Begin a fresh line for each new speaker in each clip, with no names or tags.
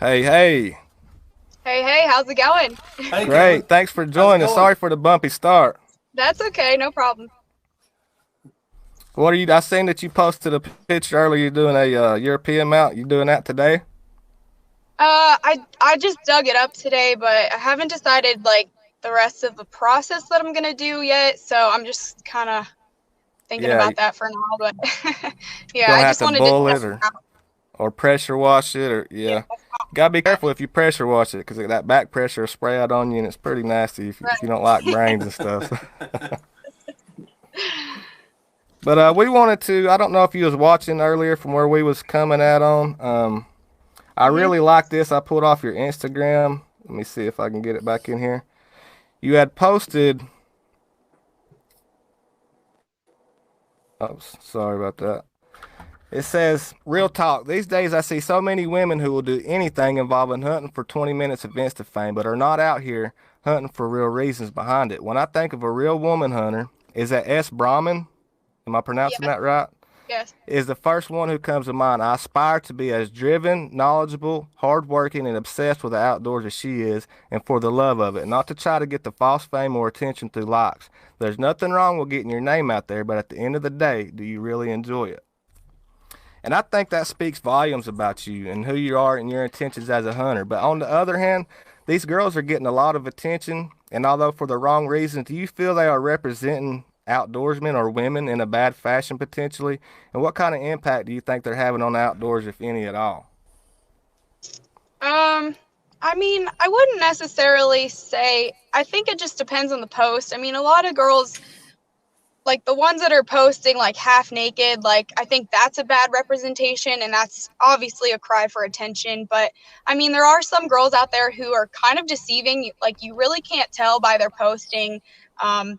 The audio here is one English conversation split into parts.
Hey, hey.
Hey, how's it going?
Hey, Kaitlyn.
Great. Thanks for
How's it
joining.
going?
Sorry for the bumpy start.
That's okay, no problem.
What are you? I seen that you posted a picture earlier. You're doing a European mount. You doing that today?
I just dug it up today, but I haven't decided like the rest of the process that I'm gonna do yet. So I'm just kind of thinking
Yeah.
about that for now. But
You're
yeah, I
gonna have
just
to
wanted to
boil
check
it
it out.
or pressure wash it or
Yeah,
yeah. Gotta be
that.
careful if you pressure wash it because that back pressure will spray out on you and it's pretty nasty if you
Right.
don't like brains and stuff. But we wanted to. I don't know if you was watching earlier from where we was coming at on. I
hmm
really like this. I pulled off your Instagram. Let me see if I can get it back in here. You had posted. Oh, sorry about that. It says, real talk. These days I see so many women who will do anything involving hunting for 20 minutes of Insta fame, but are not out here hunting for real reasons behind it. When I think of a real woman hunter, is that S. Brahman? Am I pronouncing
Yes,
that right?
yes.
Is the first one who comes to mind. I aspire to be as driven, knowledgeable, hardworking, and obsessed with the outdoors as she is, and for the love of it, not to try to get the false fame or attention through likes. There's nothing wrong with getting your name out there, but at the end of the day, do you really enjoy it? And I think that speaks volumes about you and who you are and your intentions as a hunter. But on the other hand, these girls are getting a lot of attention, and although for the wrong reasons, do you feel they are representing outdoorsmen or women in a bad fashion potentially? And what kind of impact do you think they're having on the outdoors, if any at all?
Um, I mean, I wouldn't necessarily say. I think it just depends on the post. I mean, a lot of girls like the ones that are posting like half naked, like I think that's a bad representation and that's obviously a cry for attention. But I mean, there are some girls out there who are kind of deceiving. Like you really can't tell by their posting um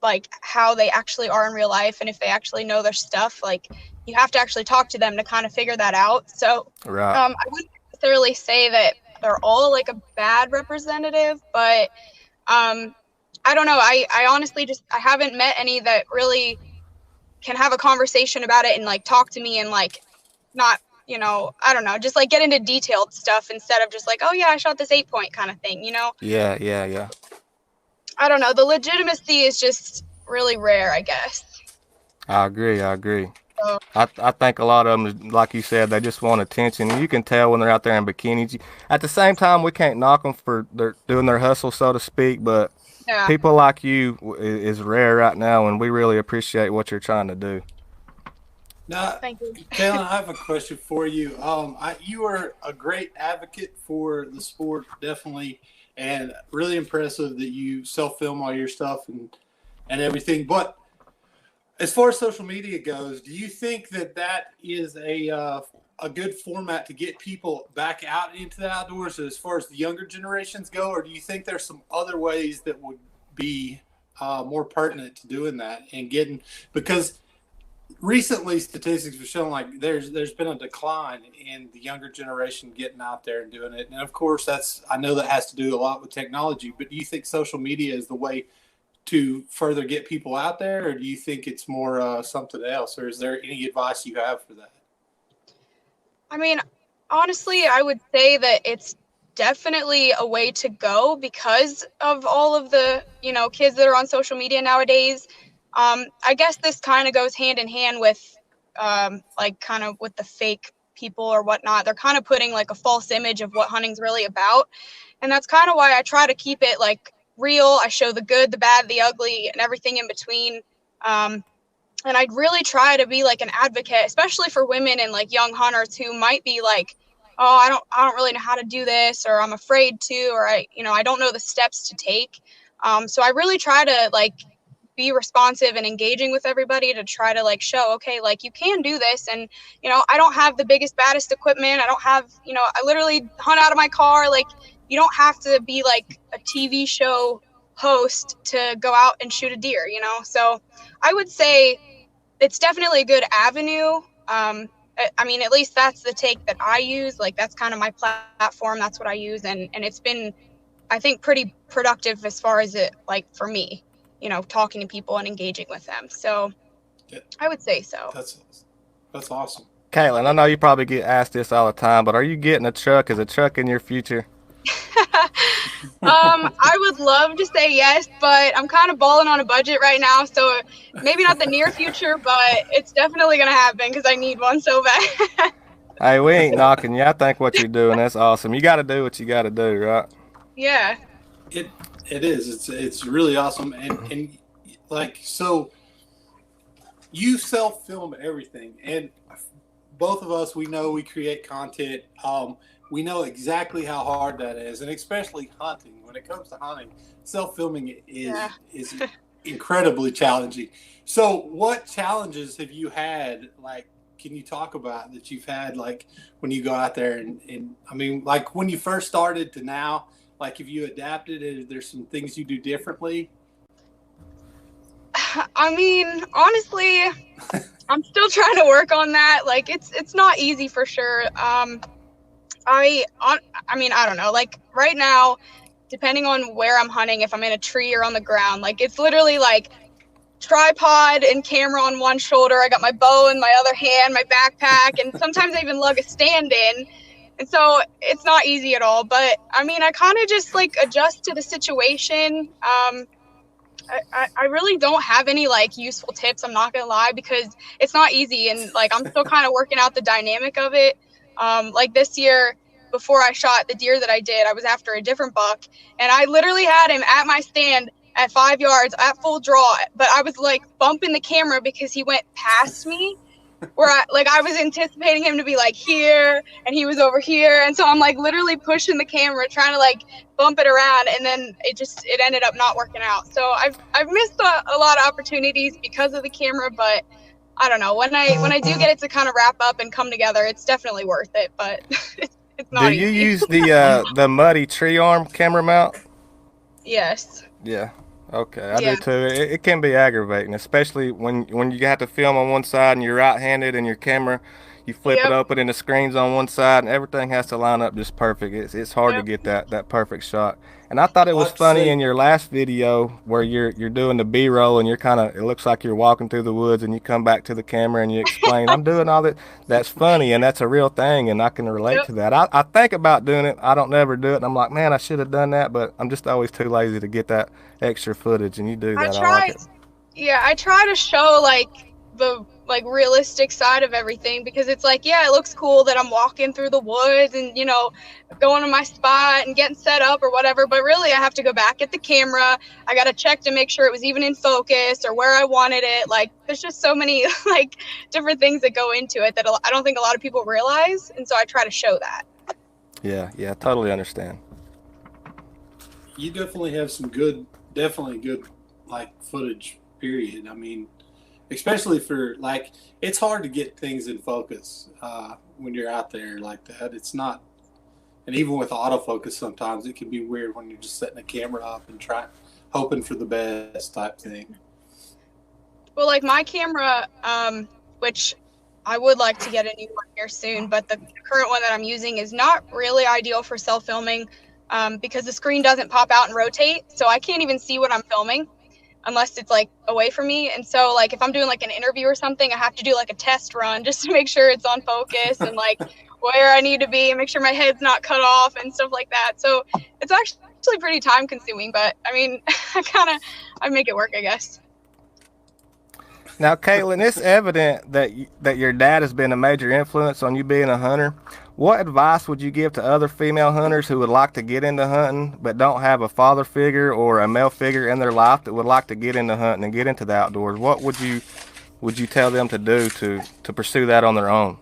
like how they actually are in real life and if they actually know their stuff. Like you have to actually talk to them to kind of figure that out. So
Right.
I wouldn't necessarily say that they're all like a bad representative, but um I don't know. I honestly just I haven't met any that really can have a conversation about it and like talk to me and like not, I don't know, just like get into detailed stuff instead of just like, oh yeah, I shot this 8 point kind of thing.
Yeah, yeah, yeah.
I don't know. The legitimacy is just really rare, I guess.
I agree. I agree.
So
I think a lot of them, like you said, they just want attention. You can tell when they're out there in bikinis. At the same time, we can't knock them for their doing their hustle, so to speak. But
yeah,
people like you is rare right now, and we really appreciate what you're trying to do.
Now,
thank you.
Kaitlyn, I have a question for you. You are a great advocate for the sport, definitely, and really impressive that you self-film all your stuff and everything. But as far as social media goes, do you think that that is a good format to get people back out into the outdoors as far as the younger generations go, or do you think there's some other ways that would be more pertinent to doing that and getting because recently statistics have shown like there's been a decline in the younger generation getting out there and doing it, and of course that's I know that has to do a lot with technology, but do you think social media is the way to further get people out there, or do you think it's more something else, or is there any advice you have for that?
I mean, honestly, I would say that it's definitely a way to go because of all of the, kids that are on social media nowadays. I guess this kind of goes hand in hand with, like, kind of with the fake people or whatnot. They're kind of putting like a false image of what hunting's really about. And that's kind of why I try to keep it like real. I show the good, the bad, the ugly, and everything in between. Um, and I'd really try to be like an advocate, especially for women and like young hunters who might be like, oh, I don't really know how to do this, or I'm afraid to, or I don't know the steps to take. So I really try to like be responsive and engaging with everybody to try to like show, okay, like you can do this. And, I don't have the biggest, baddest equipment. I don't have, I literally hunt out of my car. Like you don't have to be like a TV show host to go out and shoot a deer. So I would say it's definitely a good avenue. I mean, at least that's the take that I use. Like that's kind of my platform. That's what I use, and it's been, I think, pretty productive as far as it like for me, talking to people and engaging with them. So
Yeah,
I would say so.
that's awesome.
Kaitlyn, I know you probably get asked this all the time, but are you getting a truck? Is a truck in your future?
I would love to say yes, but I'm kind of balling on a budget right now, so maybe not the near future, but it's definitely gonna happen because I need one so bad.
Hey, we ain't knocking you. I think what you're doing, that's awesome. You got to do what you got to do, right?
Yeah.
It is. It's really awesome, and like so, you self film everything, and both of us, we know we create content. We know exactly how hard that is, and especially hunting. When it comes to hunting, self filming is incredibly challenging. So, what challenges have you had? Like, can you talk about that you've had, like when you go out there and I mean, like when you first started to now? Like, if you adapted, is there some things you do differently?
I mean, honestly, I'm still trying to work on that. Like, it's not easy for sure. I mean, I don't know. Like right now, depending on where I'm hunting, if I'm in a tree or on the ground, like it's literally like tripod and camera on one shoulder. I got my bow in my other hand, my backpack, and sometimes I even lug a stand in. And so it's not easy at all. But I mean, I kind of just like adjust to the situation. I really don't have any like useful tips. I'm not gonna lie, because it's not easy, and like I'm still kind of working out the dynamic of it. Like this year, before I shot the deer that I did, I was after a different buck, and I literally had him at my stand at 5 yards at full draw, but I was like bumping the camera because he went past me, where I was anticipating him to be like here, and he was over here, and so I'm like literally pushing the camera, trying to like bump it around, and then it ended up not working out. So I've missed a lot of opportunities because of the camera, but I don't know, when I do get it to kind of wrap up and come together, it's definitely worth it, but it's
Do
not
you
easy.
use the muddy tree arm camera mount?
Yes.
Yeah. Okay, I
Yeah.
do too. It can be aggravating, especially when you have to film on one side and you're right-handed and your camera, you flip it
Yep.
open and the screen's on one side and everything has to line up just perfect. It's hard to
Yep.
get that perfect shot. And I thought it
I
was
have to
funny
say,
in your last video where you're doing the B-roll and you're kind of, it looks like you're walking through the woods and you come back to the camera and you explain, I'm doing all that. That's funny and that's a real thing and I can relate
Yep.
to that. I think about doing it. I don't never do it. And I'm like, man, I should have done that, but I'm just always too lazy to get that extra footage, and you do
I
that. I like
try.
it.
Yeah, I try to show like the like realistic side of everything, because it's like, yeah, it looks cool that I'm walking through the woods and going to my spot and getting set up or whatever, but really I have to go back at the camera. I got to check to make sure it was even in focus or where I wanted it. Like there's just so many like different things that go into it that I don't think a lot of people realize, and so I try to show that.
Yeah, totally understand.
you definitely have some definitely good like footage. Period. I mean, especially for like, it's hard to get things in focus when you're out there like that. It's not, and even with autofocus, sometimes it can be weird when you're just setting a camera up and hoping for the best type thing.
Well, like my camera, which I would like to get a new one here soon, but the current one that I'm using is not really ideal for self-filming, because the screen doesn't pop out and rotate, so I can't even see what I'm filming unless it's like away from me. And so like if I'm doing like an interview or something, I have to do like a test run just to make sure it's on focus and like where I need to be and make sure my head's not cut off and stuff like that. So it's actually pretty time consuming, but I mean, I make it work, I guess.
Now, Kaitlyn, it's evident that your dad has been a major influence on you being a hunter. What advice would you give to other female hunters who would like to get into hunting but don't have a father figure or a male figure in their life that would like to get into hunting and get into the outdoors? What would you tell them to do to pursue that on their own?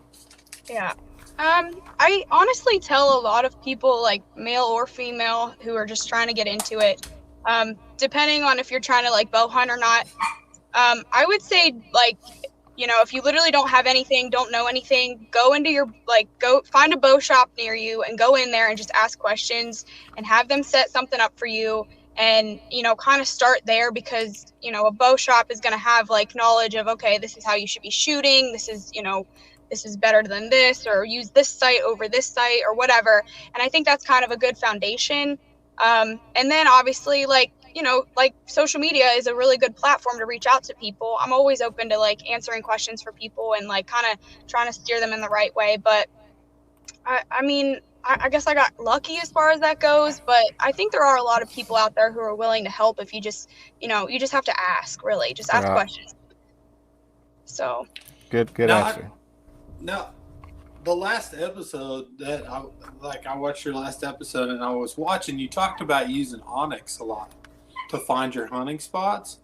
Yeah. I honestly tell a lot of people, like male or female, who are just trying to get into it, depending on if you're trying to like bow hunt or not. I would say, like, if you literally don't have anything, don't know anything, go find a bow shop near you and go in there and just ask questions and have them set something up for you, and, kind of start there, because, a bow shop is going to have like knowledge of, okay, this is how you should be shooting. This is better than this, or use this sight over this sight or whatever. And I think that's kind of a good foundation. And then obviously, like, you know, like social media is a really good platform to reach out to people. I'm always open to like answering questions for people and like kind of trying to steer them in the right way. But I mean, I guess I got lucky as far as that goes, but I think there are a lot of people out there who are willing to help if you just, you know, you just have to ask, really. Just ask
Right.
questions. So.
Good
Now,
answer.
now, the last episode that I watched your last episode and I was watching, you talked about using Onyx a lot to find your hunting spots.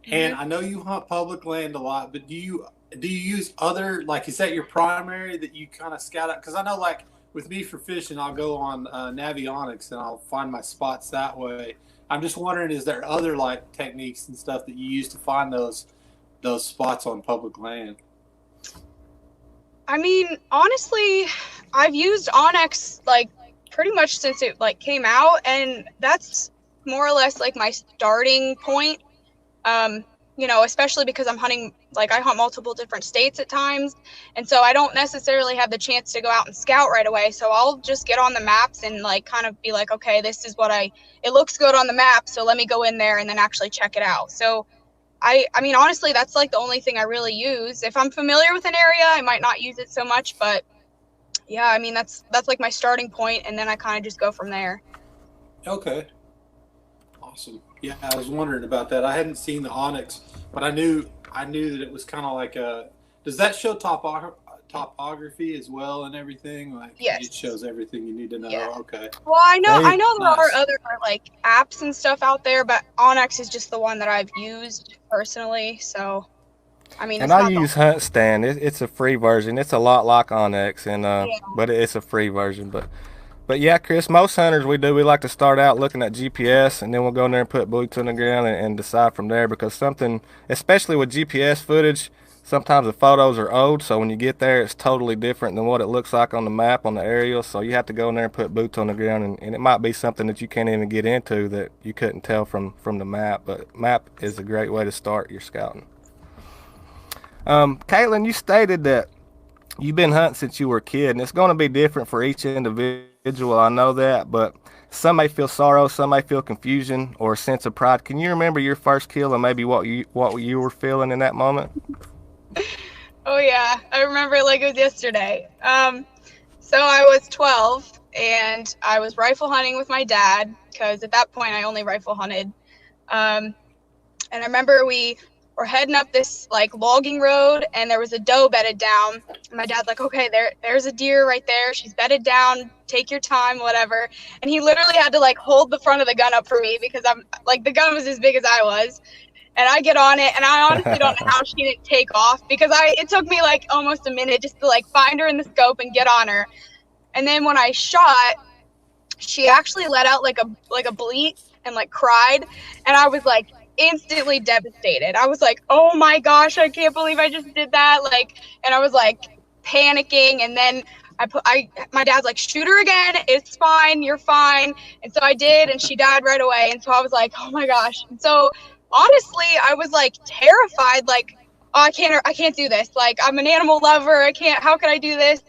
And I know you hunt public land a lot, but do you use other, like, is that your primary that you kind of scout out? Because I know, like, with me for fishing, I'll go on Navionics and I'll find my spots that way. I'm just wondering, is there other like techniques and stuff that you use to find those spots on public land?
I mean, honestly, I've used Onyx like pretty much since it like came out, and that's more or less like my starting point. You know, especially because I'm hunting, like I hunt multiple different states at times, and so I don't necessarily have the chance to go out and scout right away. So I'll just get on the maps and like kind of be like, okay, this is what it looks good on the map, so let me go in there and then actually check it out. So I mean, honestly, that's like the only thing I really use. If I'm familiar with an area, I might not use it so much, but yeah, I mean, that's like my starting point, and then I kind of just go from there.
Okay. Awesome. Yeah, I was wondering about that. I hadn't seen the Onyx, but I knew that it was kind of like a. Does that show topography as well and everything? Like,
yes.
It shows everything you need to know.
Yeah.
Okay.
Well, I know there
nice.
are other like apps and stuff out there, but Onyx is just the one that I've used personally. So, I mean,
And
it's
I
not
use Hunt Stand. It's a free version. It's a lot like Onyx, and
yeah.
but it's a free version. But yeah, Chris, most hunters we like to start out looking at GPS, and then we'll go in there and put boots on the ground and decide from there. Because something, especially with GPS footage, sometimes the photos are old, so when you get there, it's totally different than what it looks like on the map on the aerial. So you have to go in there and put boots on the ground, and it might be something that you can't even get into that you couldn't tell from the map. But map is a great way to start your scouting. Kaitlyn, you stated that you've been hunting since you were a kid, and it's going to be different for each individual. I know that, but some may feel sorrow, some may feel confusion or a sense of pride. Can you remember your first kill and maybe what you were feeling in that moment?
Oh yeah, I remember it like it was yesterday. So I was 12 and I was rifle hunting with my dad because at that point I only rifle hunted. And I remember we were heading up this like logging road and there was a doe bedded down. And my dad's like, okay, there's a deer right there. She's bedded down. Take your time, whatever. And he literally had to like hold the front of the gun up for me because I'm like, the gun was as big as I was. And I get on it, and I honestly don't know how she didn't take off because it took me like almost a minute just to like find her in the scope and get on her. And then when I shot, she actually let out like a bleat and like cried, and I was like instantly devastated. I was like, oh my gosh, I can't believe I just did that. Like, and I was like panicking, and then my dad's like, shoot her again. It's fine. You're fine. And so I did, and she died right away. And so I was like, oh my gosh. And so honestly, I was like terrified. Like, oh, I can't do this. Like, I'm an animal lover. How can I do this?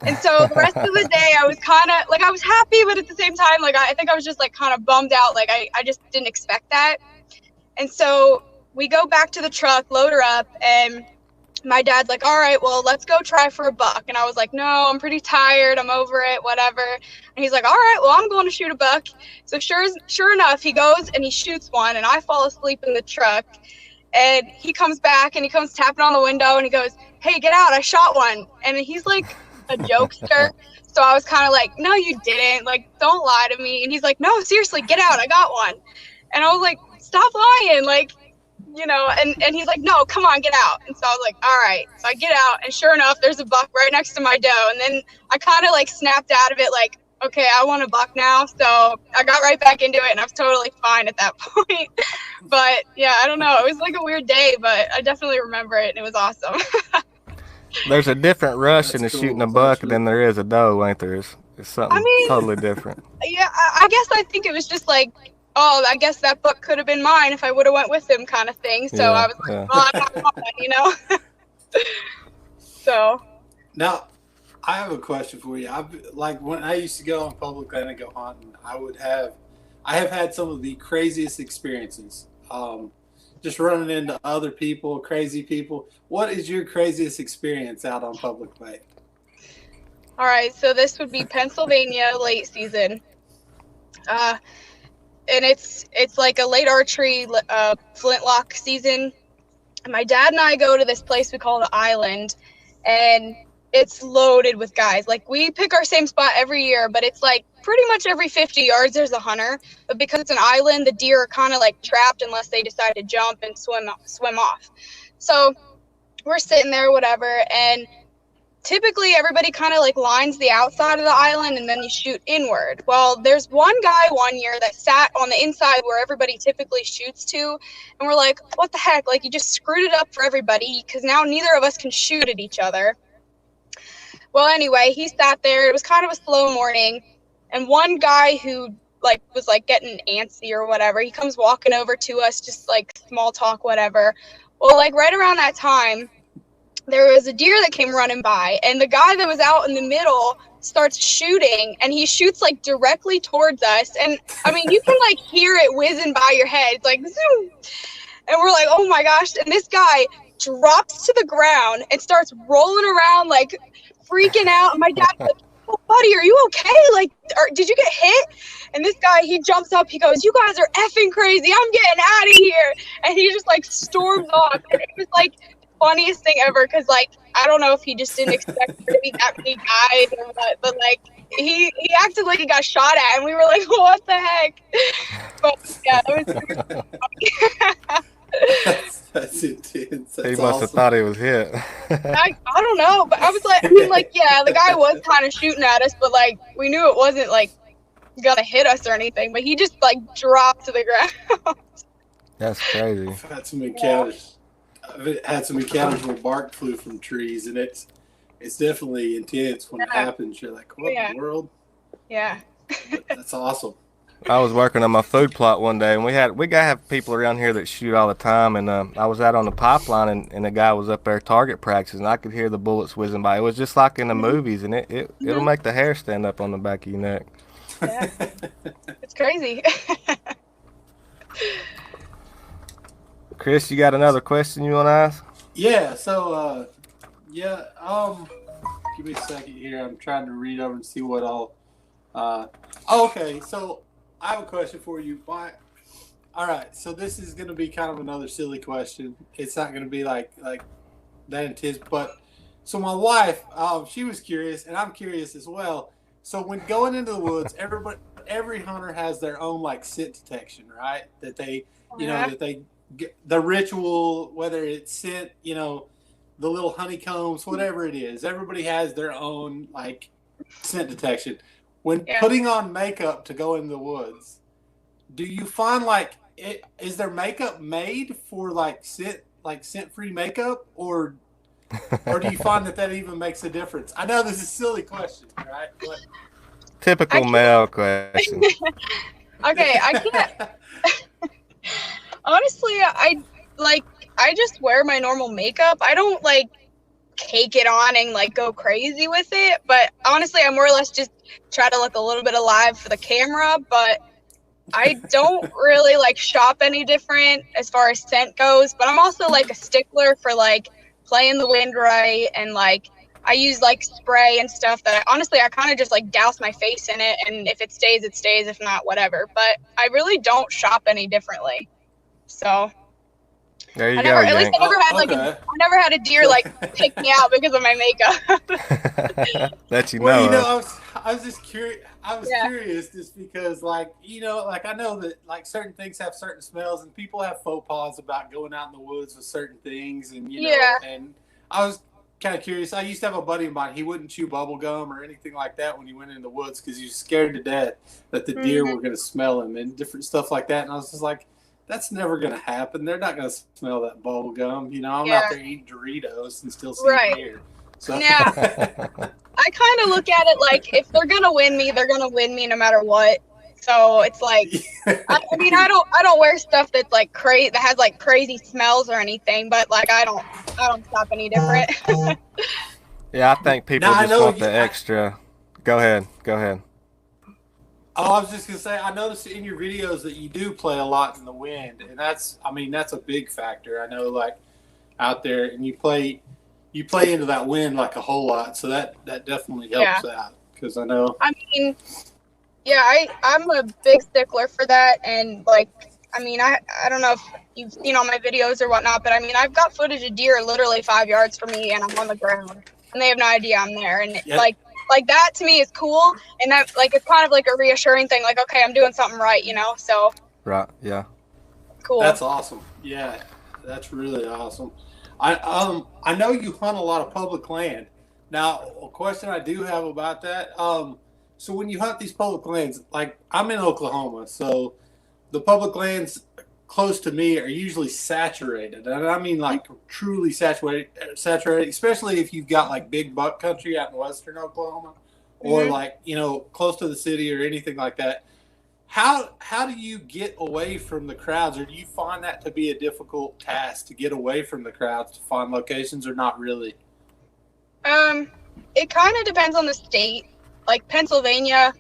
And so the rest of the day, I was kind of like, I was happy, but at the same time, like, I think I was just like kind of bummed out. Like, I just didn't expect that. And so we go back to the truck, load her up, and my dad's like, all right, well, let's go try for a buck. And I was like, no, I'm pretty tired. I'm over it, whatever. And he's like, all right, well, I'm going to shoot a buck. So sure enough, he goes and he shoots one, and I fall asleep in the truck. And he comes back, and he comes tapping on the window, and he goes, hey, get out. I shot one. And he's like a jokester. So I was kind of like, no, you didn't. Like, don't lie to me. And he's like, no, seriously, get out. I got one. And I was like, stop lying. Like, you know, and he's like, no, come on, get out. And so I was like, all right. So I get out, and sure enough, there's a buck right next to my doe. And then I kind of like snapped out of it, like, okay, I want a buck now. So I got right back into it, and I was totally fine at that point. But yeah, I don't know. It was like a weird day, but I definitely remember it, and it was awesome.
There's a different rush in shooting a buck than there is a doe, ain't there? It's something totally different.
Yeah, I guess I think it was just like, oh, I guess that buck could have been mine if I would have went with him kind of thing. So
Yeah,
I was like,
yeah.
well, I'm not going, you know? So.
Now, I have a question for you. Like when I used to go on public land and go hunting, I have had some of the craziest experiences. Just running into other people, crazy people. What is your craziest experience out on public land?
All right, so this would be Pennsylvania late season. And it's like a late archery flintlock season. My dad and I go to this place we call the Island, and it's loaded with guys. Like, we pick our same spot every year, but it's like pretty much every 50 yards there's a hunter. But because it's an island, the deer are kind of like trapped unless they decide to jump and swim off. So we're sitting there, whatever, and typically everybody kind of like lines the outside of the island and then you shoot inward. Well, there's one guy one year that sat on the inside where everybody typically shoots to, and we're like, what the heck? Like, you just screwed it up for everybody because now neither of us can shoot at each other. Well, anyway, he sat there. It was kind of a slow morning, and one guy who like was like getting antsy or whatever, he comes walking over to us, just like small talk, whatever. Well, like right around that time, there was a deer that came running by, and the guy that was out in the middle starts shooting, and he shoots like directly towards us. And I mean, you can like hear it whizzing by your head. It's like zoom. And we're like, oh my gosh. And this guy drops to the ground and starts rolling around, like freaking out. And my dad's like, oh, buddy, are you okay? Like, did you get hit? And this guy, he jumps up, he goes, you guys are effing crazy. I'm getting out of here. And he just like storms off. And it was like funniest thing ever, because like I don't know if he just didn't expect there to be that many guys or what, but like he acted like he got shot at, and we were like, what the heck? But yeah, it was
That's intense. That's
He must have
awesome.
thought he was hit.
I don't know, but I was like, I mean, like, yeah, the guy was kind of shooting at us, but like we knew it wasn't like gonna hit us or anything, but he just like dropped to the ground.
That's crazy.
I've had some encounters. I've had some encounters where bark flew from trees, and it's definitely intense when it happens. You're like, what in the world?
Yeah.
That's awesome.
I was working on my food plot one day, and we gotta have people around here that shoot all the time. And I was out on the pipeline, and the guy was up there target practice, and I could hear the bullets whizzing by. It was just like in the movies, and it'll make the hair stand up on the back of your neck.
Yeah. It's crazy.
Chris, you got another question you want to ask?
Yeah. So, give me a second here. I'm trying to read over and see what all. Okay. So I have a question for you. Why? All right. So this is going to be kind of another silly question. It's not going to be like that intense, but so my wife, she was curious, and I'm curious as well. So when going into the woods, every hunter has their own like scent detection, right? That they, that they get the ritual, whether it's scent, the little honeycombs, whatever it is. Everybody has their own like scent detection. When putting on makeup to go in the woods, do you find is there makeup made for like scent-free makeup, or do you find that even makes a difference? I know this is a silly question, right? But
typical male question.
Okay, I can't. Honestly, I just wear my normal makeup. I don't like cake it on and like go crazy with it. But honestly, I more or less just try to look a little bit alive for the camera. But I don't really like shop any different as far as scent goes. But I'm also like a stickler for like playing the wind right, and like I use like spray and stuff that I kind of just like douse my face in it, and if it stays, it stays. If not, whatever. But I really don't shop any differently. So
there you
I
go.
never, at least I never had a deer like pick me out because of my makeup.
That you know.
Well, I was just curious. I was curious just because, I know that like certain things have certain smells, and people have faux pas about going out in the woods with certain things, and and I was kind of curious. I used to have a buddy of mine. He wouldn't chew bubble gum or anything like that when he went in the woods because he was scared to death that the deer were going to smell him and different stuff like that. And I was just like, that's never going to happen. They're not going to smell that bubble gum. I'm out there eating Doritos and still seeing deer. So.
Yeah. I kind of look at it like if they're going to win me, they're going to win me no matter what. So it's like, I don't wear stuff that's like crazy, that has like crazy smells or anything, but like I don't shop any different.
Yeah, I think people just want the extra. Go ahead.
Oh, I was just gonna say, I noticed in your videos that you do play a lot in the wind, and that's a big factor. I know, like out there, and you play into that wind like a whole lot, so that definitely
Yeah.
helps out because I know.
I mean, yeah, I'm a big stickler for that, and like, I mean, I don't know if you've seen all my videos or whatnot, but I mean, I've got footage of deer literally 5 yards from me, and I'm on the ground, and they have no idea I'm there, and
Yep.
like that to me is cool, and that like it's kind of like a reassuring thing, like okay, I'm doing something right, you know, so
Right. Yeah.
cool.
That's awesome. Yeah, that's really awesome. I know you hunt a lot of public land. Now, a question I do have about that. So when you hunt these public lands, like I'm in Oklahoma, so the public lands close to me are usually saturated, and I mean like truly saturated, especially if you've got like big buck country out in western Oklahoma, or like close to the city or anything like that. How do you get away from the crowds, or do you find that to be a difficult task to get away from the crowds to find locations, or not really?
It kind of depends on the state. Like Pennsylvania,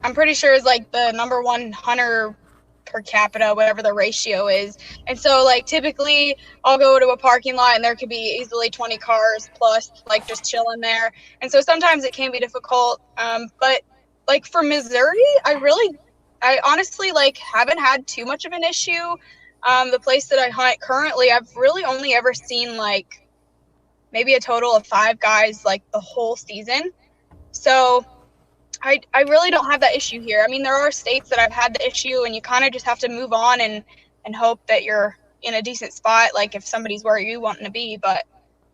I'm pretty sure is like the #1 hunter per capita, whatever the ratio is. And so like typically I'll go to a parking lot and there could be easily 20 cars plus like just chilling there. And so sometimes it can be difficult. But like for Missouri, I honestly like haven't had too much of an issue. The place that I hunt currently, I've really only ever seen like maybe a total of 5 guys like the whole season. So I really don't have that issue here. I mean, there are states that I've had the issue, and you kind of just have to move on and hope that you're in a decent spot, like if somebody's where you want to be. But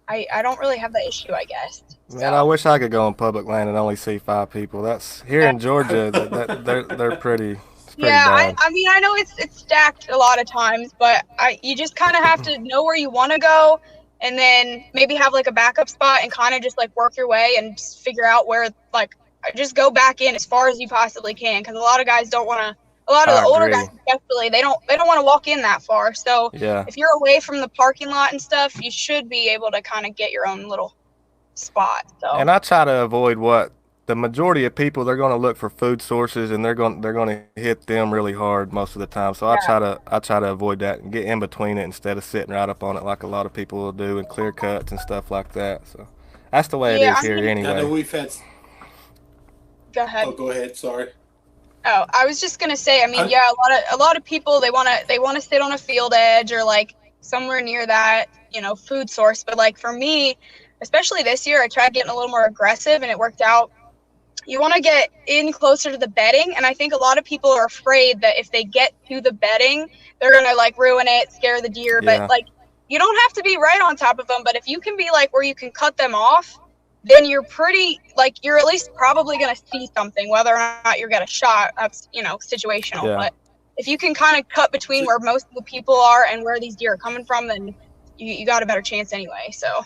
I don't really have that issue, I guess.
Man, I wish I could go on public land and only see 5 people. That's here in Georgia. They're pretty. It's pretty
Yeah,
bad.
I mean, I know it's stacked a lot of times, but you just kind of have to know where you want to go, and then maybe have like a backup spot and kind of just like work your way and just figure out where like just go back in as far as you possibly can, because a lot of guys don't want to. A lot of the older guys, especially, they don't want to walk in that far. So
Yeah.
if you're away from the parking lot and stuff, you should be able to kind of get your own little spot. So.
And I try to avoid what the majority of people, they're going to look for food sources, and they're going to hit them really hard most of the time. So
Yeah.
I try to avoid that and get in between it instead of sitting right up on it like a lot of people will do, and clear cuts and stuff like that. So that's the way it is here anyway.
I know we've had.
Go ahead.
Oh, go ahead. Sorry.
Oh, I was just gonna say. I mean, yeah, a lot of people they wanna sit on a field edge or like somewhere near that food source. But like for me, especially this year, I tried getting a little more aggressive, and it worked out. You want to get in closer to the bedding, and I think a lot of people are afraid that if they get to the bedding, they're gonna like ruin it, scare the deer.
Yeah.
But like, you don't have to be right on top of them. But if you can be like where you can cut them off, then you're at least probably going to see something, whether or not you'll get a shot. That's, situational.
Yeah.
But if you can kind of cut between where most of the people are and where these deer are coming from, then you got a better chance anyway. So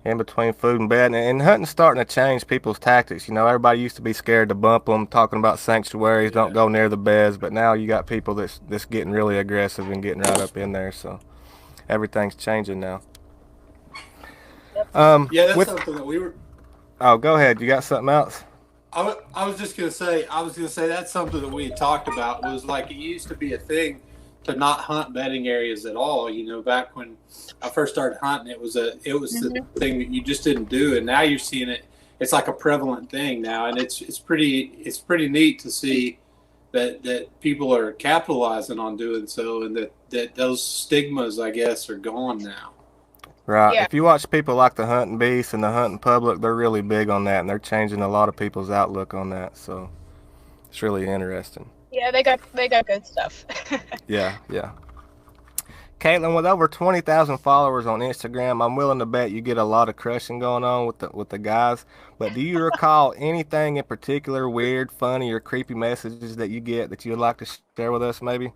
in between food and bed, and hunting's starting to change people's tactics. Everybody used to be scared to bump them, talking about sanctuaries, don't go near the beds, but now you got people that's getting really aggressive and getting right up in there. So everything's changing now.
Yeah, that's something that we were.
Oh, go ahead. You got something else?
I was just gonna say. That's something that we had talked about. Was like it used to be a thing to not hunt bedding areas at all. Back when I first started hunting, it was the thing that you just didn't do, and now you're seeing it. It's like a prevalent thing now, and it's pretty neat to see that people are capitalizing on doing so, and that those stigmas, I guess, are gone now.
Right.
Yeah.
If you watch people like the hunting beast and the hunting public, they're really big on that, and they're changing a lot of people's outlook on that. So it's really interesting.
yeah, they got good stuff.
Yeah. Kaitlyn, with over 20,000 followers on Instagram, I'm willing to bet you get a lot of crushing going on with the guys. But do you recall anything in particular, weird, funny, or creepy messages that you get that you'd like to share with us, maybe?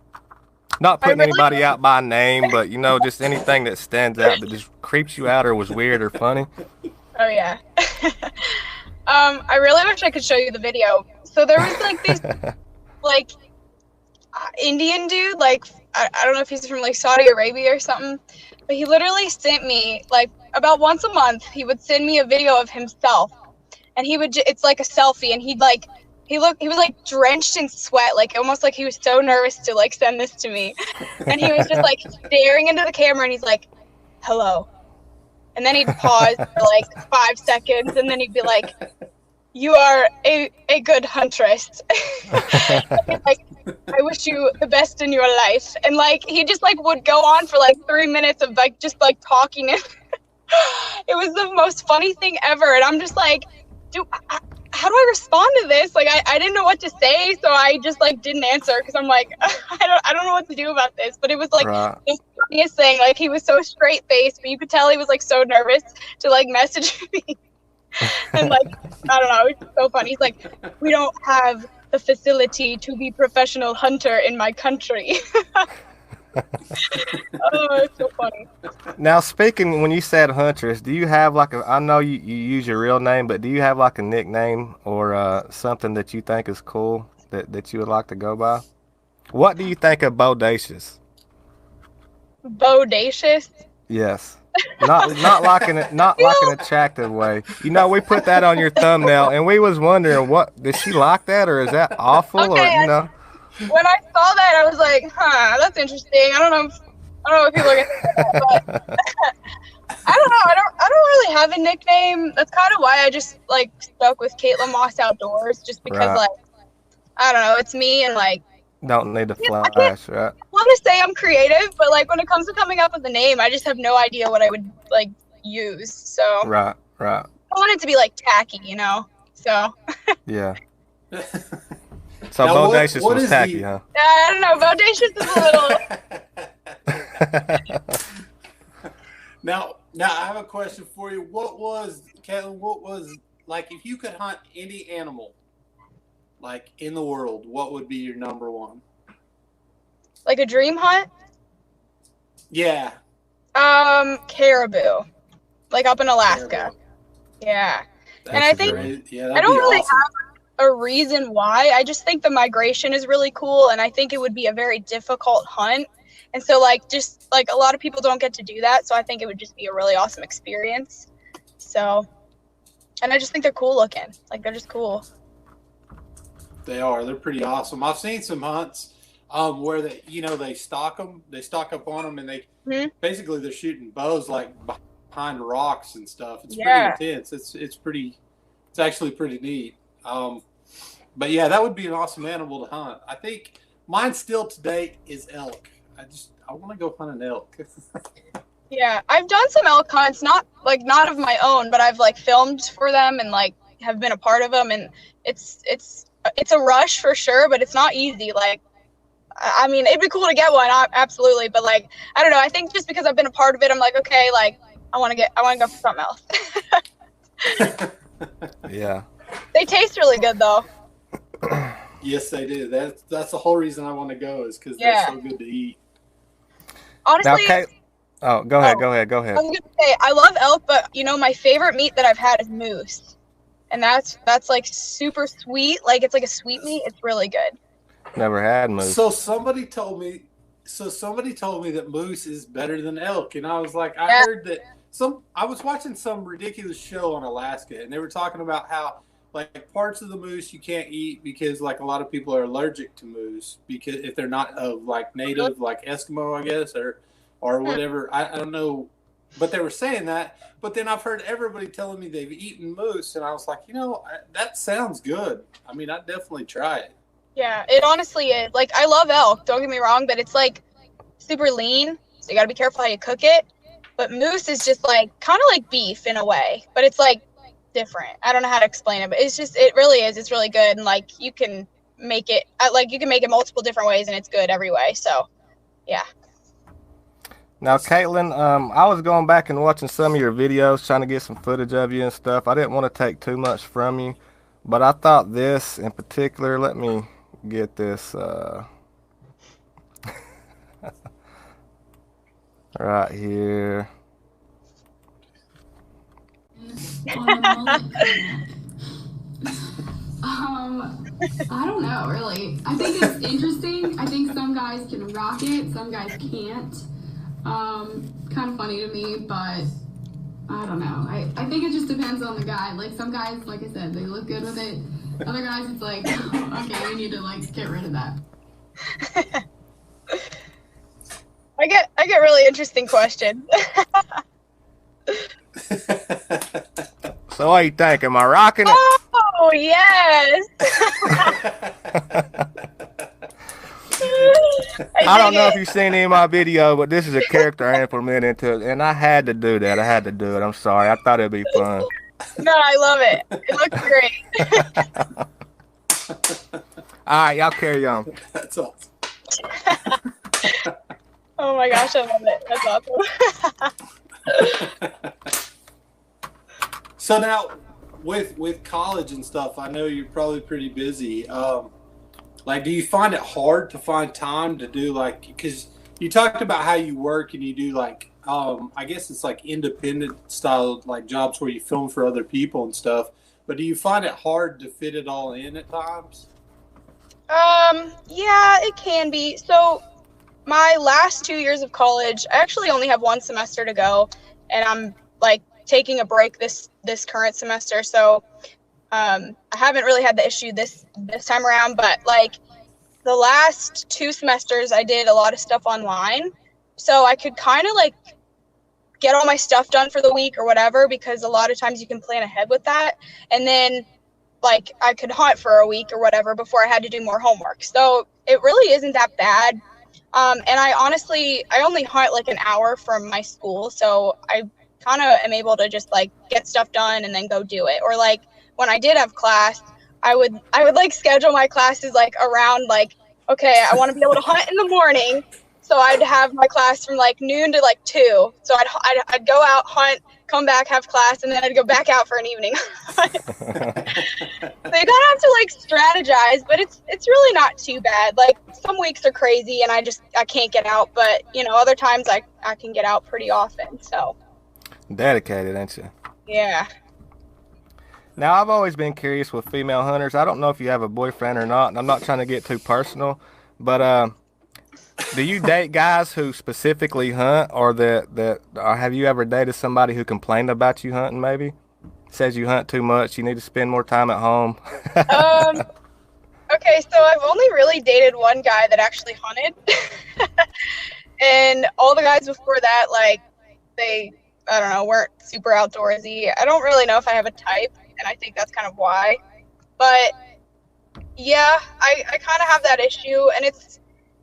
Not putting anybody out by name, but just anything that stands out that just creeps you out or was weird or funny.
Oh yeah. I really wish I could show you the video. So there was like this like Indian dude, like I don't know if he's from like Saudi Arabia or something, but he literally sent me like about once a month he would send me a video of himself, and it's like a selfie, and he'd he was like drenched in sweat, like almost like he was so nervous to like send this to me. And he was just like staring into the camera and he's like, hello. And then he'd pause for like 5 seconds and then he'd be like, you are a good huntress. Like, I wish you the best in your life. And like he just like would go on for like 3 minutes of like just like talking. It was the most funny thing ever. And I'm just like, how do I respond to this? Like I didn't know what to say, so I just like didn't answer because I'm like I don't know what to do about this. But it was like the funniest thing. Like he was so straight faced, but you could tell he was like so nervous to like message me. And like I don't know, it's so funny. He's like, we don't have the facility to be professional hunter in my country. Oh, it's so funny.
Now, speaking, when you said huntress, do you have like I know you use your real name, but do you have like a nickname or something that you think is cool that you would like to go by? What do you think of bodacious?
Bodacious?
Yes. Not like an attractive way. You know, we put that on your thumbnail, and we was wondering, what did she like that, or is that awful,
okay,
or you know?
When I saw that, I was like, that's interesting. I don't know if people are gonna think that, but I don't know. I don't really have a nickname. That's kind of why I just like stuck with Kaitlyn Maus Outdoors, just because like I don't know, it's me and like
don't need to flash, right?
I want to say I'm creative, but like when it comes to coming up with a name, I just have no idea what I would like use. So
right.
I want it to be like tacky, you know. So
yeah. So now, bodacious was tacky, huh?
I don't know. Bodacious is a little.
Now I have a question for you. Kaitlyn, what was like if you could hunt any animal, like in the world, what would be your number one?
Like a dream hunt?
Yeah.
Caribou, like up in Alaska.
Caribou.
Yeah.
That's
and I think I don't really have a reason why. I just think the migration is really cool, and I think it would be a very difficult hunt. And so like just like a lot of people don't get to do that, so I think it would just be a really awesome experience. So, and I just think they're cool looking. Like they're just cool.
They are. They're pretty awesome. I've seen some hunts where they stock them. They stock up on them, and they basically they're shooting bows like behind rocks and stuff. It's pretty intense. It's actually pretty neat. But yeah, that would be an awesome animal to hunt. I think mine still to date is elk. I want to go hunt an elk.
Yeah, I've done some elk hunts, not of my own, but I've like filmed for them and like have been a part of them, and it's a rush for sure, but it's not easy. Like, I mean, it'd be cool to get one, absolutely, but like, I don't know. I think just because I've been a part of it, I'm like, okay, like, I want to go for something else.
Yeah.
They taste really good though.
Yes, they do. That's the whole reason I want to go is because they're so good to eat.
Honestly.
Now, go ahead.
I was gonna say I love elk, but my favorite meat that I've had is moose. And that's like super sweet. Like it's like a sweet meat. It's really good.
Never had moose.
So somebody told me that moose is better than elk, and I was like, I heard that I was watching some ridiculous show on Alaska, and they were talking about how like parts of the moose you can't eat because like a lot of people are allergic to moose because if they're not of like native, like Eskimo, I guess, or whatever. I don't know. But they were saying that. But then I've heard everybody telling me they've eaten moose, and I was like, that sounds good. I mean, I'd definitely try it.
Yeah, it honestly is. Like, I love elk, don't get me wrong, but it's like super lean, so you gotta be careful how you cook it. But moose is just like kind of like beef in a way, but it's like different. I don't know how to explain it, but it really is. It's really good, and like you can make it multiple different ways, and it's good every way. So, yeah.
Now, Kaitlyn, I was going back and watching some of your videos, trying to get some footage of you and stuff. I didn't want to take too much from you, but I thought this in particular, let me get this right here.
I don't know, really. I think it's interesting. I think some guys can rock it, some guys can't. Kind of funny to me, but I don't know. I think it just depends on the guy. Like some guys, like I said, they look good with it. Other guys, it's like, okay, we need to like get rid of that.
I get really interesting questions.
So what you think? Am I rocking it?
Oh yes.
I don't know if you've seen any of my video, but this is a character I implemented into it, and I had to do that. I had to do it. I'm sorry. I thought it'd be fun.
No, I love it. It looks great.
All right, y'all carry on.
That's awesome.
Oh my gosh, I love it. That's awesome.
So now, with college and stuff, I know you're probably pretty busy. Like, do you find it hard to find time to do, like, because you talked about how you work and you do, like, I guess it's like independent style, like, jobs where you film for other people and stuff. But do you find it hard to fit it all in at times?
Yeah, it can be. So my last 2 years of college, I actually only have one semester to go, and I'm like taking a break this current semester. So I haven't really had the issue this time around, but like the last 2 semesters I did a lot of stuff online. So I could kind of like get all my stuff done for the week or whatever, because a lot of times you can plan ahead with that. And then like I could hunt for a week or whatever before I had to do more homework. So it really isn't that bad. And I only hunt like an hour from my school. So I kind of am able to just like get stuff done and then go do it. Or like when I did have class, I would like schedule my classes like around like, okay, I want to be able to hunt in the morning. So I'd have my class from like noon to like 2. So I'd go out, hunt, come back, have class, and then I'd go back out for an evening. So you kind of have to like strategize, but it's really not too bad. Like some weeks are crazy and I can't get out, but you know, other times I can get out pretty often. So
Dedicated, ain't you?
yeah.
Now, I've always been curious with female hunters. I don't know if you have a boyfriend or not, and I'm not trying to get too personal, but do you date guys who specifically hunt, or or have you ever dated somebody who complained about you hunting, maybe? Says you hunt too much, you need to spend more time at home.
Okay, so I've only really dated one guy that actually hunted. And all the guys before that, like, I don't know, weren't super outdoorsy. I don't really know if I have a type, and I think that's kind of why. But yeah, I kind of have that issue, and it's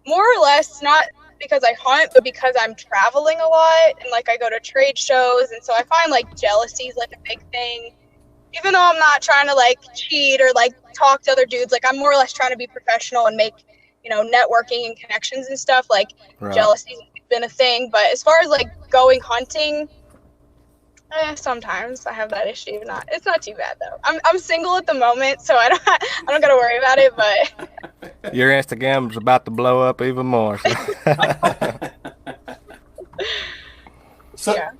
more or less not because I hunt, but because I'm traveling a lot and like I go to trade shows, and so I find like jealousy is like a big thing. Even though I'm not trying to like cheat or like talk to other dudes, like I'm more or less trying to be professional and make, you know, networking and connections and stuff. Like
Right.
Jealousy's been a thing, but as far as like going hunting, sometimes I have that issue. It's not too bad though. I'm single at the moment, so I don't gotta worry about it. But
Your Instagram's about to blow up even more. So,
So,
yeah.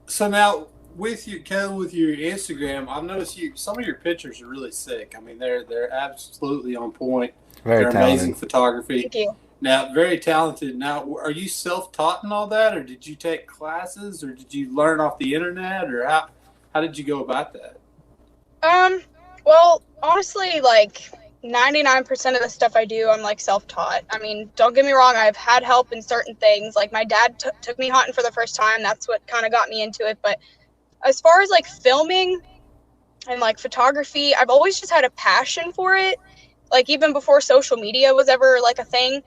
so now with your Instagram, I've noticed some of your pictures are really sick. I mean, they're absolutely on point.
very
They're
talented.
amazing photography.
Thank you.
Now, very talented. Now, are you self-taught in all that, or did you take classes, or did you learn off the internet, or how did you go about that?
Well, honestly, like 99% of the stuff I do, I'm like self-taught. I mean, don't get me wrong, I've had help in certain things. Like my dad took me hunting for the first time. That's what kind of got me into it. But as far as like filming and like photography, I've always just had a passion for it. Like even before social media was ever like a thing.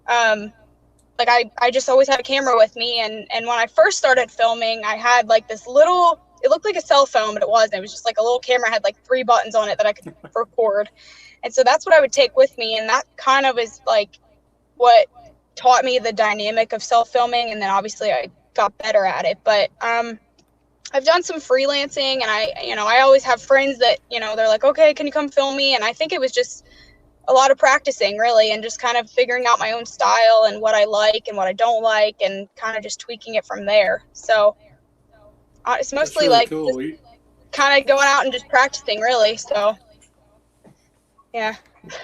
Like I just always had a camera with me, and when I first started filming, I had like this little, it looked like a cell phone, but it wasn't. It was just like a little camera, had like 3 buttons on it that I could record. And so that's what I would take with me, and that kind of is like what taught me the dynamic of self-filming, and then obviously I got better at it. But I've done some freelancing, and I always have friends that, they're like, okay, can you come film me? And I think it was just a lot of practicing, really, and just kind of figuring out my own style and what I like and what I don't like, and kind of just tweaking it from there. So it's mostly
really
like
cool.
kind of going out and just practicing, really. So yeah.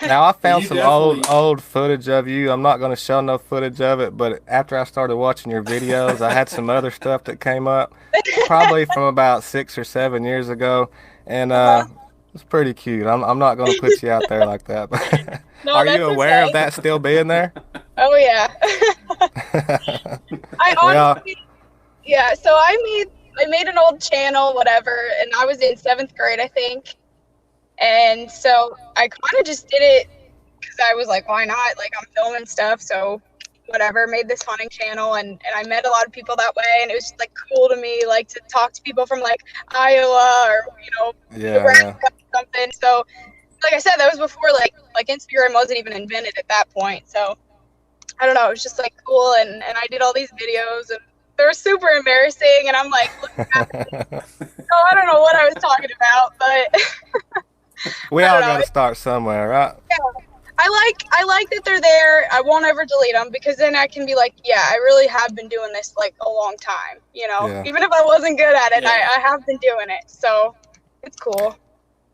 Now, I found
You
some
definitely-
old footage of you. I'm not going to show no footage of it, but after I started watching your videos, I had some other stuff that came up, probably from about 6 or 7 years ago. And It's pretty cute. I'm not gonna put you out there like that.
No,
Are
that's
you aware
okay.
of that still being there?
Oh yeah. I
Well,
honestly, yeah. So I made an old channel, whatever, and I was in 7th grade, I think. And so I kind of just did it because I was like, why not? Like I'm filming stuff, so whatever. Made this hunting channel, and I met a lot of people that way, and it was just like cool to me, like to talk to people from like Iowa or
yeah.
Nebraska or something. So like I said, that was before like Instagram wasn't even invented at that point. So I don't know, it was just like cool, and I did all these videos, and they were super embarrassing, and I'm like, looking at oh, I don't know what I was talking about, but
We
I
all
don't know.
got to start somewhere, right?
Yeah. I like that they're there. I won't ever delete them because then I can be like, yeah, I really have been doing this like a long time,
Yeah.
Even if I wasn't good at it,
Yeah.
I have been doing it. So it's cool.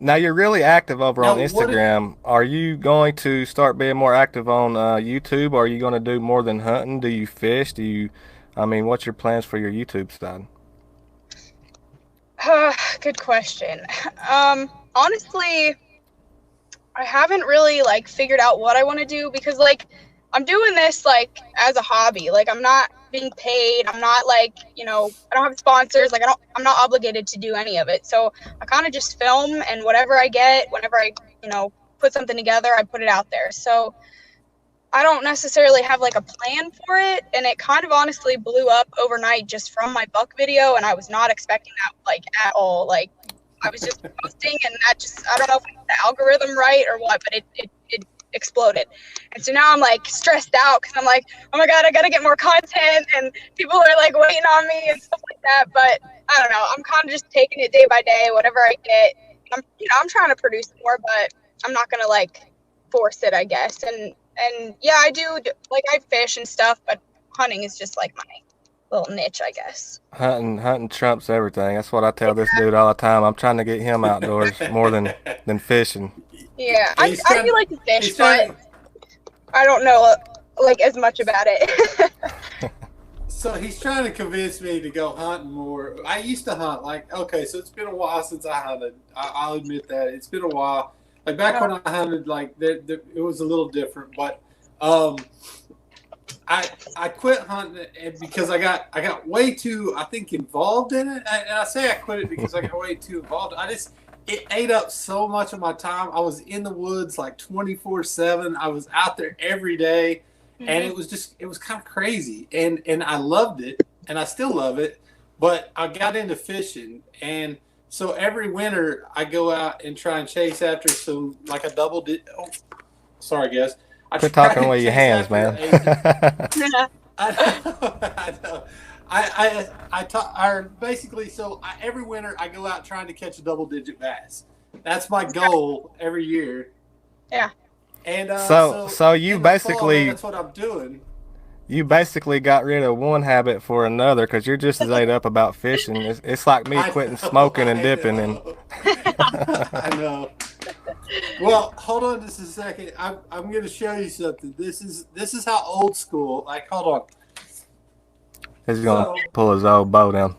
Now you're really active over
Now,
on
what
Instagram. Are you going to start being more active on YouTube? Or are you going to do more than hunting? Do you fish? I mean, what's your plans for your YouTube side?
Good question. Honestly, I haven't really like figured out what I want to do because like I'm doing this like as a hobby. Like I'm not being paid. I'm not like, I don't have sponsors. Like I'm not obligated to do any of it. So I kind of just film and whatever I get, whenever I, put something together, I put it out there. So I don't necessarily have like a plan for it, and it kind of honestly blew up overnight just from my buck video, and I was not expecting that like at all. Like I was just posting, and that just I don't know if it's the algorithm right or what, but it exploded. And so now I'm like stressed out because I'm like, oh my god, I gotta get more content, and people are like waiting on me and stuff like that. But I don't know. I'm kind of just taking it day by day, whatever I get. I'm trying to produce more, but I'm not gonna like force it, I guess. And yeah, I do like I fish and stuff, but hunting is just like my little niche, I guess.
Hunting trumps everything. That's what I tell this dude all the time. I'm trying to get him outdoors more than fishing.
Yeah, I
He's trying-
do like to fish,
he's trying-
but I don't know like as much about it.
So he's trying to convince me to go hunting more. I used to hunt, okay, so it's been a while since I hunted. I'll admit that. It's been a while. Like back when I hunted, it was a little different. But I quit hunting because I got way too, I think, involved in it. And I say I quit it because I got way too involved. It ate up so much of my time. I was in the woods like 24/7. I was out there every day. And it was kind of crazy, and I loved it, and I still love it, but I got into fishing, and so every winter I go out and try and chase after like a double sorry guys.
Quit talking with your hands, man.
I know. Basically, every winter I go out trying to catch a double-digit bass. That's my goal every year.
Yeah.
And
so you basically
fall, that's what I'm doing.
You basically got rid of one habit for another because you're just as ate up about fishing. It's like me quitting smoking and dipping. And
I know. Well, hold on just a second. I'm going to show you something. This is how old school. Like, hold on.
He's gonna pull his old bow down.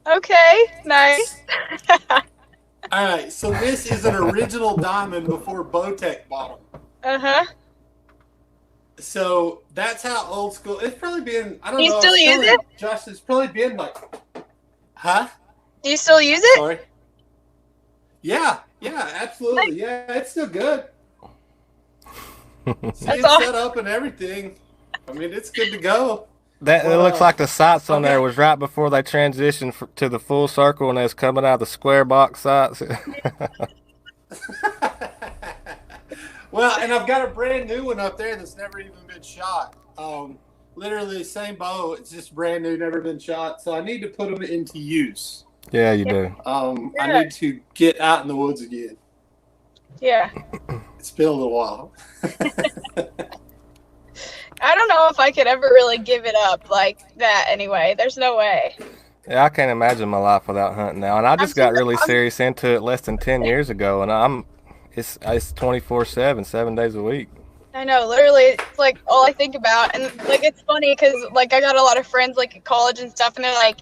Okay, nice.
All right, so this is an original diamond before Bowtech bought them.
Uh-huh.
So that's how old school. It's probably been. I don't know.
Do you still use it?
Josh, it's probably been like. Huh?
Do you still use it?
Sorry. Yeah, absolutely. Yeah, it's still good. See, it's
awesome.
set up and everything. I mean, it's good to go.
It looks like the sights on there was right before they transitioned to the full circle, and they was coming out of the square box sights.
Well, and I've got a brand new one up there that's never even been shot. Literally the same bow. It's just brand new, never been shot. So I need to put them into use.
Yeah, you do.
I need to get out in the woods again.
Yeah.
It's been a little while.
I don't know if I could ever really give it up like that anyway. There's no way.
Yeah, I can't imagine my life without hunting now. And I just got really serious into it less than 10 years ago, and it's 24/7, 7 days a week.
I know, literally, it's like all I think about, and like it's funny because like I got a lot of friends like at college and stuff, and they're like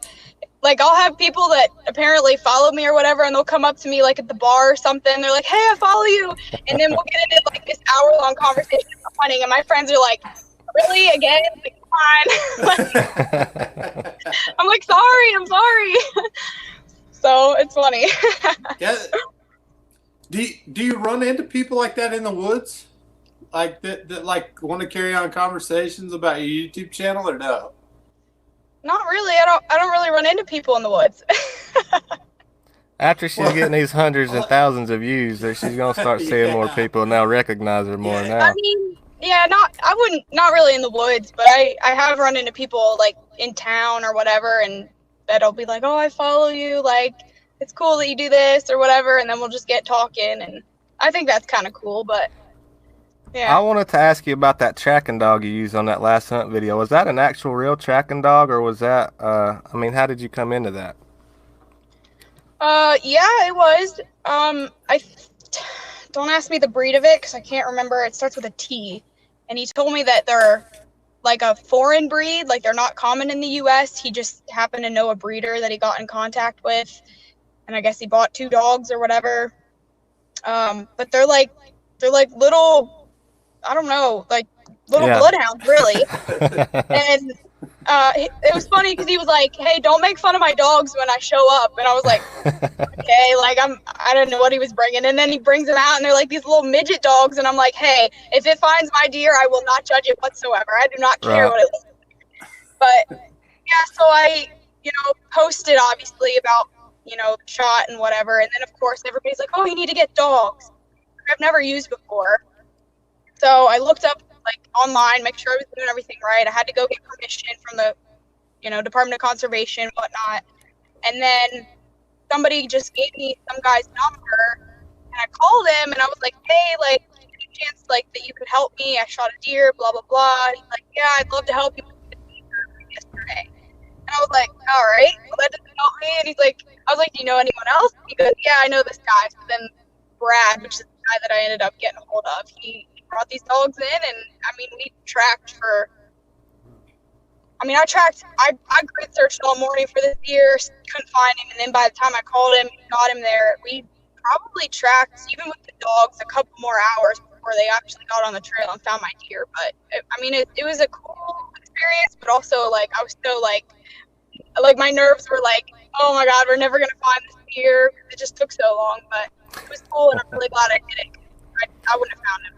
I'll have people that apparently follow me or whatever, and they'll come up to me like at the bar or something. They're like, "Hey, I follow you," and then we'll get into like this hour-long conversation about hunting, and my friends are like, "Really again? Like, come on." I'm like, I'm sorry. So it's funny.
Yeah. Do you run into people like that in the woods? Like that like want to carry on conversations about your YouTube channel or no?
Not really. I don't really run into people in the woods.
After she's getting these hundreds and thousands of views, she's gonna start seeing more people now recognize her more now.
I mean, yeah, not really in the woods, but I have run into people like in town or whatever, and that'll be like, "Oh, I follow you. Like, it's cool that you do this or whatever," and then we'll just get talking, and I think that's kind of cool. But yeah,
I wanted to ask you about that tracking dog you used on that last hunt video. Was that an actual real tracking dog, or was that? I mean, how did you come into that?
yeah, it was. Don't ask me the breed of it because I can't remember. It starts with a T, and he told me that they're like a foreign breed, like they're not common in the U.S. He just happened to know a breeder that he got in contact with, and I guess he bought 2 dogs or whatever. But they're like little, I don't know, like little bloodhounds, really. And it was funny because he was like, "Hey, don't make fun of my dogs when I show up," and I was like, "Okay," like I don't know what he was bringing, and then he brings them out, and they're like these little midget dogs, and I'm like, "Hey, if it finds my deer, I will not judge it whatsoever. I do not care what it looks like." But yeah, so I, posted obviously about the shot and whatever, and then of course everybody's like, "Oh, you need to get dogs." I've never used before, so I looked up like online, make sure I was doing everything right. I had to go get permission from the, Department of Conservation, whatnot. And then somebody just gave me some guy's number, and I called him, and I was like, "Hey, like, any chance like that you could help me? I shot a deer, blah blah blah." He's like, "Yeah, I'd love to help you with the deer yesterday." And I was like, "All right, well that doesn't help me." And I was like, "Do you know anyone else?" He goes, "Yeah, I know this guy." So then Brad, which is the guy that I ended up getting a hold of, he brought these dogs in, and I mean, we tracked for. I grid searched all morning for this deer, couldn't find him, and then by the time I called him, got him there, we probably tracked, even with the dogs, a couple more hours before they actually got on the trail and found my deer. But it was a cool experience, but also like I was so like my nerves were like, "Oh my God, we're never gonna find this deer." It just took so long, but it was cool, and I'm really glad I did it. I wouldn't have found him.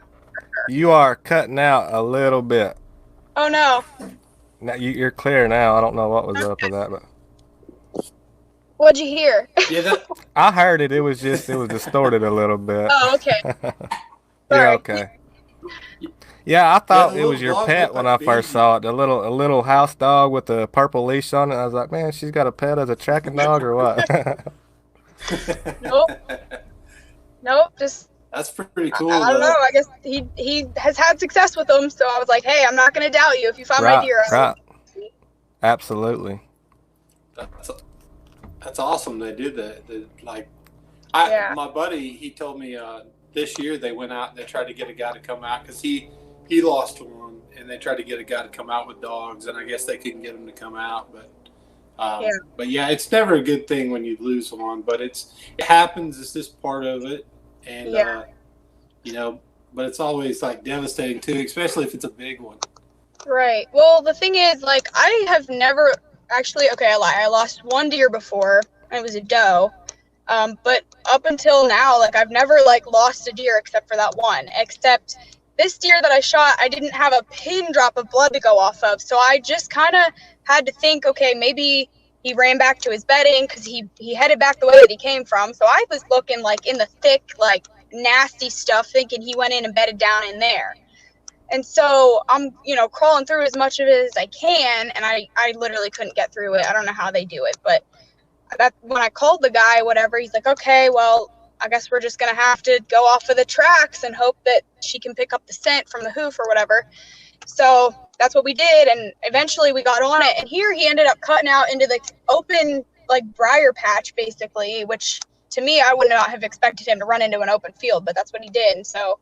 You are cutting out a little bit.
Oh no.
Now you're clear now. I don't know what was up with that, but
what'd you hear?
Yeah,
I heard it. It was distorted a little bit.
Oh, okay.
You're okay. Yeah, I thought it was your pet when I first saw it. A little house dog with a purple leash on it. I was like, man, she's got a pet as a tracking dog or what?
Nope. Just.
That's pretty cool.
I don't know. I guess he has had success with them, so I was like, "Hey, I'm not going to doubt you. If you find my deer,
right. Absolutely.
That's awesome. They did that. My buddy, he told me this year they went out and they tried to get a guy to come out because he lost one, and they tried to get a guy to come out with dogs, and I guess they couldn't get him to come out. But yeah, it's never a good thing when you lose one, but it happens. It's just part of it. And, but it's always like devastating too, especially if it's a big one.
Right. Well, the thing is, like, I have never actually, okay, I lie. I lost one deer before, and it was a doe. But up until now, like, I've never, like, lost a deer except for that one. Except this deer that I shot, I didn't have a pin drop of blood to go off of. So I just kind of had to think, okay, maybe he ran back to his bedding because he headed back the way that he came from. So I was looking like in the thick, like nasty stuff, thinking he went in and bedded down in there. And so I'm, crawling through as much of it as I can. And I literally couldn't get through it. I don't know how they do it. But when I called the guy, whatever, he's like, "Okay, well, I guess we're just going to have to go off of the tracks and hope that she can pick up the scent from the hoof or whatever." So that's what we did, and eventually we got on it, and here he ended up cutting out into the open, like, briar patch, basically, which to me, I would not have expected him to run into an open field, but that's what he did. And so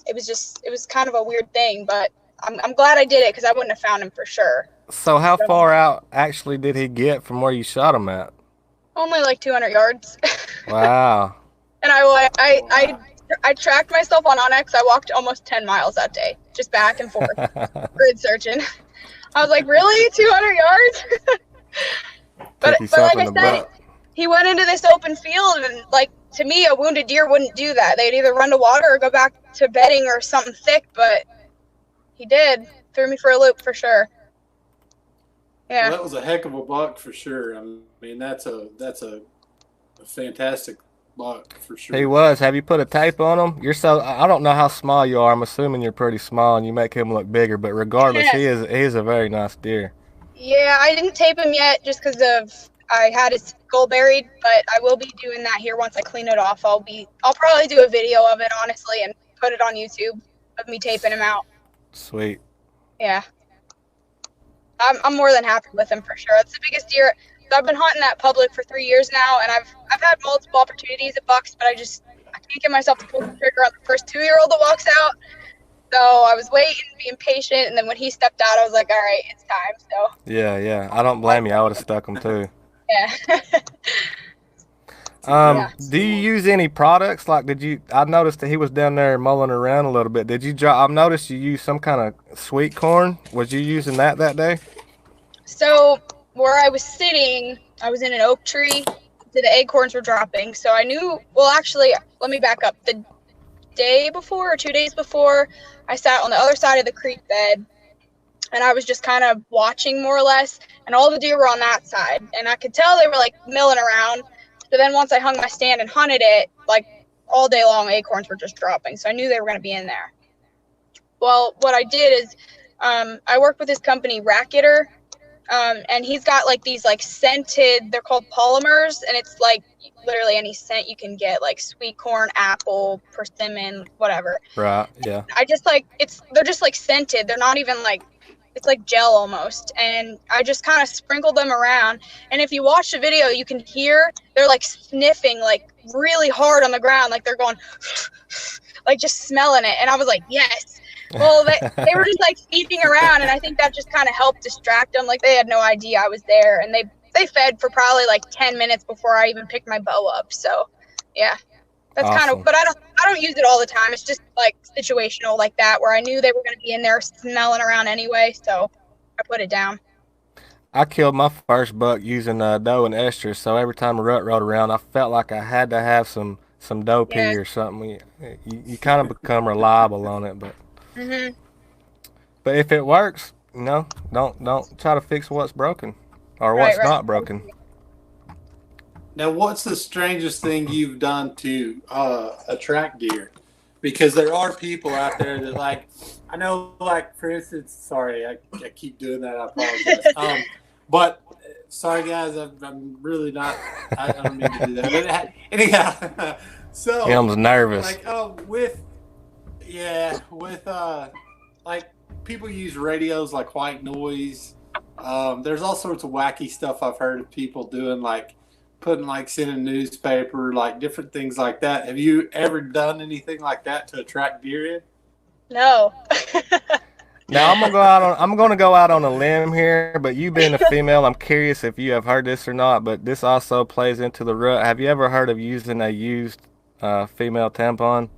it was kind of a weird thing, but I'm glad I did it because I wouldn't have found him for sure.
So how far out actually did he get from where you shot him at?
Only like 200 yards.
Wow.
And I tracked myself on Onyx. I walked almost 10 miles that day, just back and forth, grid searching. I was like, really? 200 yards? but like I said, he went into this open field, and like, to me, a wounded deer wouldn't do that. They'd either run to water or go back to bedding or something thick, but he did. Threw me for a loop for sure. Yeah.
Well, that was a heck of a buck for sure. I mean, that's a fantastic buck for sure.
He was. Have you put a tape on him? I don't know how small you are. I'm assuming you're pretty small and you make him look bigger, but regardless, he is a very nice deer.
Yeah, I didn't tape him yet just because I had his skull buried, but I will be doing that here once I clean it off. I'll probably do a video of it, honestly, and put it on YouTube of me taping him out.
Sweet.
Yeah. I'm more than happy with him for sure. It's the biggest deer. I've been hunting that public for 3 years now, and I've had multiple opportunities at bucks, but I can't get myself to pull the trigger on the first 2-year-old that walks out. So I was waiting, being patient, and then when he stepped out, I was like, all right, it's time. So
Yeah. I don't blame you. I would have stuck him too.
yeah.
Do you use any products? Like, I noticed that he was down there mulling around a little bit. I've noticed you use some kind of sweet corn. Was you using that day?
So where I was sitting, I was in an oak tree. The acorns were dropping. So I knew, well, actually, let me back up. The day before or 2 days before, I sat on the other side of the creek bed, and I was just kind of watching more or less, and all the deer were on that side. And I could tell they were like milling around. So then once I hung my stand and hunted it, like all day long, acorns were just dropping. So I knew they were going to be in there. Well, what I did is I work with this company, Racketer, and he's got like these like scented, they're called polymers, and it's like literally any scent you can get, like sweet corn, apple, persimmon, whatever.
Right, yeah.
They're just like scented. They're not even like, it's like gel almost. And I just kind of sprinkled them around. And if you watch the video, you can hear they're like sniffing like really hard on the ground. Like they're going, like just smelling it. And I was like, yes. Well, they were just like sneaking around. And I think that just kind of helped distract them. Like they had no idea I was there. And they fed for probably like 10 minutes before I even picked my bow up. So yeah. That's
awesome.
kind of, but I don't use it all the time. It's just like situational like that, where I knew they were going to be in there smelling around anyway, so I put it down.
I killed my first buck using doe and estrus, so every time a rut rode around, I felt like I had to have some doe pee or something. You kind of become reliable on it, but but if it works, don't try to fix what's broken or what's not broken.
Now, what's the strangest thing you've done to attract deer? Because there are people out there that, like, I know, like, for instance, sorry, I keep doing that. I apologize. But, sorry, guys, I'm really not, I don't mean to do that. But anyhow, so.
I'm nervous.
Like, like, people use radios like white noise. There's all sorts of wacky stuff I've heard of people doing, like, putting like sending newspaper, like different things like that. Have you ever done anything like that to attract deer in?
No.
Now I'm gonna go out on a limb here, but you being a female, I'm curious if you have heard this or not, but this also plays into the rut. Have you ever heard of using a used female tampon?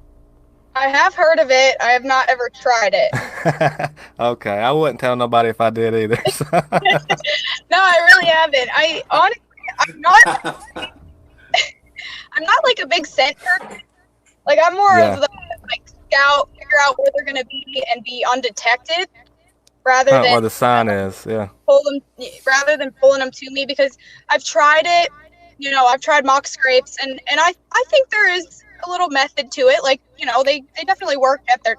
I have heard of it. I have not ever tried it.
Okay, I wouldn't tell nobody if I did either. So.
No, I really haven't. Honestly, I'm not like a big scent person. Like I'm more of the like scout, figure out where they're gonna be and be undetected rather than
where the sign is,
pull them rather than pulling them to me, because I've tried it. I've tried mock scrapes and I think there is a little method to it. Like, they definitely work at the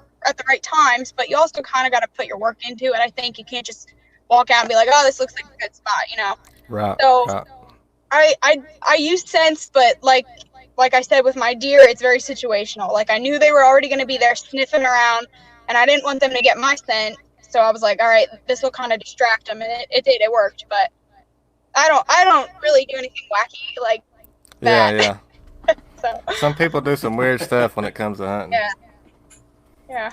right times, but you also kind of got to put your work into it. I think you can't just walk out and be like, oh, this looks like a good spot,
Right.
So
right.
I use scents, but like I said with my deer, it's very situational. Like I knew they were already going to be there sniffing around, and I didn't want them to get my scent. So I was like, all right, this will kind of distract them, and it did. It worked, but I don't really do anything wacky like that.
Yeah. So. Some people do some weird stuff when it comes to hunting.
Yeah.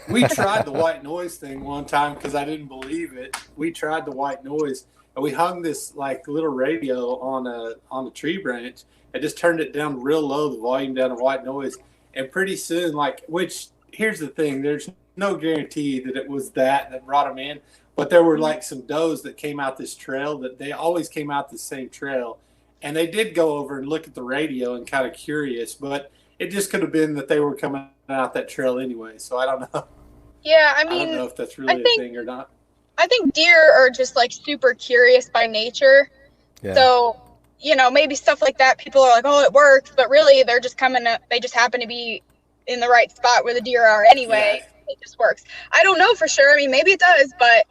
We tried the white noise thing one time because I didn't believe it. We tried the white noise, and we hung this like little radio on a tree branch and just turned it down real low, the volume down to white noise. And pretty soon, which here's the thing: there's no guarantee that it was that brought them in, but there were like some does that came out this trail that they always came out the same trail, and they did go over and look at the radio and kind of curious, but it just could have been that they were coming out that trail anyway. So I don't know.
Yeah, I
I don't
mean,
know if that's really a thing or not.
I think deer are just like super curious by nature.
Yeah.
So, maybe stuff like that, people are like, oh, it works, but really they're just they just happen to be in the right spot where the deer are anyway. Yeah. It just works. I don't know for sure. I mean, maybe it does, but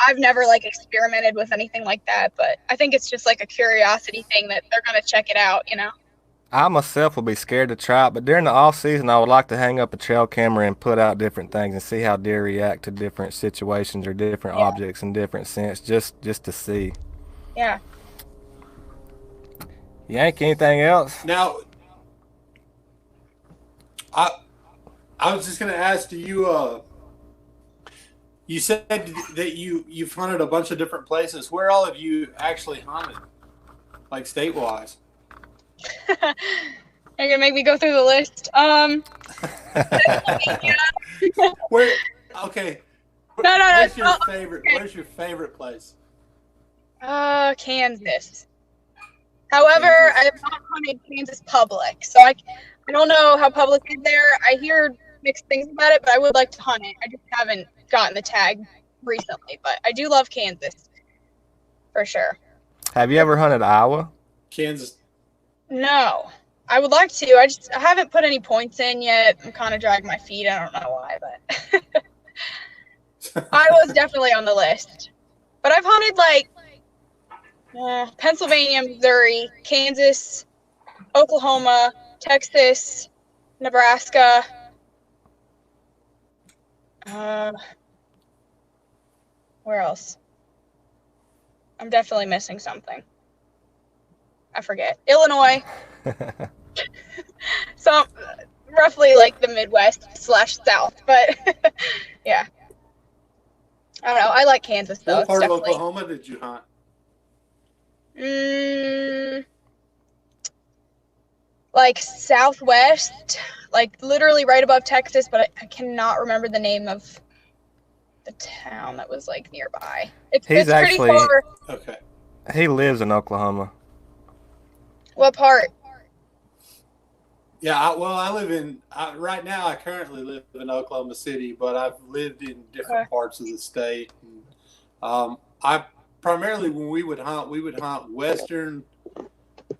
I've never like experimented with anything like that. But I think it's just like a curiosity thing that they're going to check it out,
I myself would be scared to try it, but during the off season, I would like to hang up a trail camera and put out different things and see how deer react to different situations or different objects in different scents, just to see.
Yeah.
Yank, anything else?
Now, I was just gonna ask, do you you said that you've hunted a bunch of different places. Where all have you actually hunted, like state-wise?
You're gonna make me go through the list.
Where? Okay.
No.
Where's your favorite place?
Kansas. However, I have not hunted Kansas public, so I don't know how public is there. I hear mixed things about it, but I would like to hunt it. I just haven't gotten the tag recently, but I do love Kansas for sure.
Have you ever hunted Iowa?
Kansas.
No, I would like to. I haven't put any points in yet. I'm kind of dragging my feet. I don't know why, but Iowa's definitely on the list. But I've hunted like Pennsylvania, Missouri, Kansas, Oklahoma, Texas, Nebraska. Where else? I'm definitely missing something. I forget. Illinois. So roughly like the Midwest/South, but yeah. I don't know. I like Kansas though.
What part of Oklahoma did you hunt?
Like southwest, like literally right above Texas, but I cannot remember the name of the town that was like nearby. It's pretty far.
Okay.
He lives in Oklahoma.
What part?
Yeah, I live in right now. I currently live in Oklahoma City, but I've lived in different parts of the state. And, I primarily when we would hunt western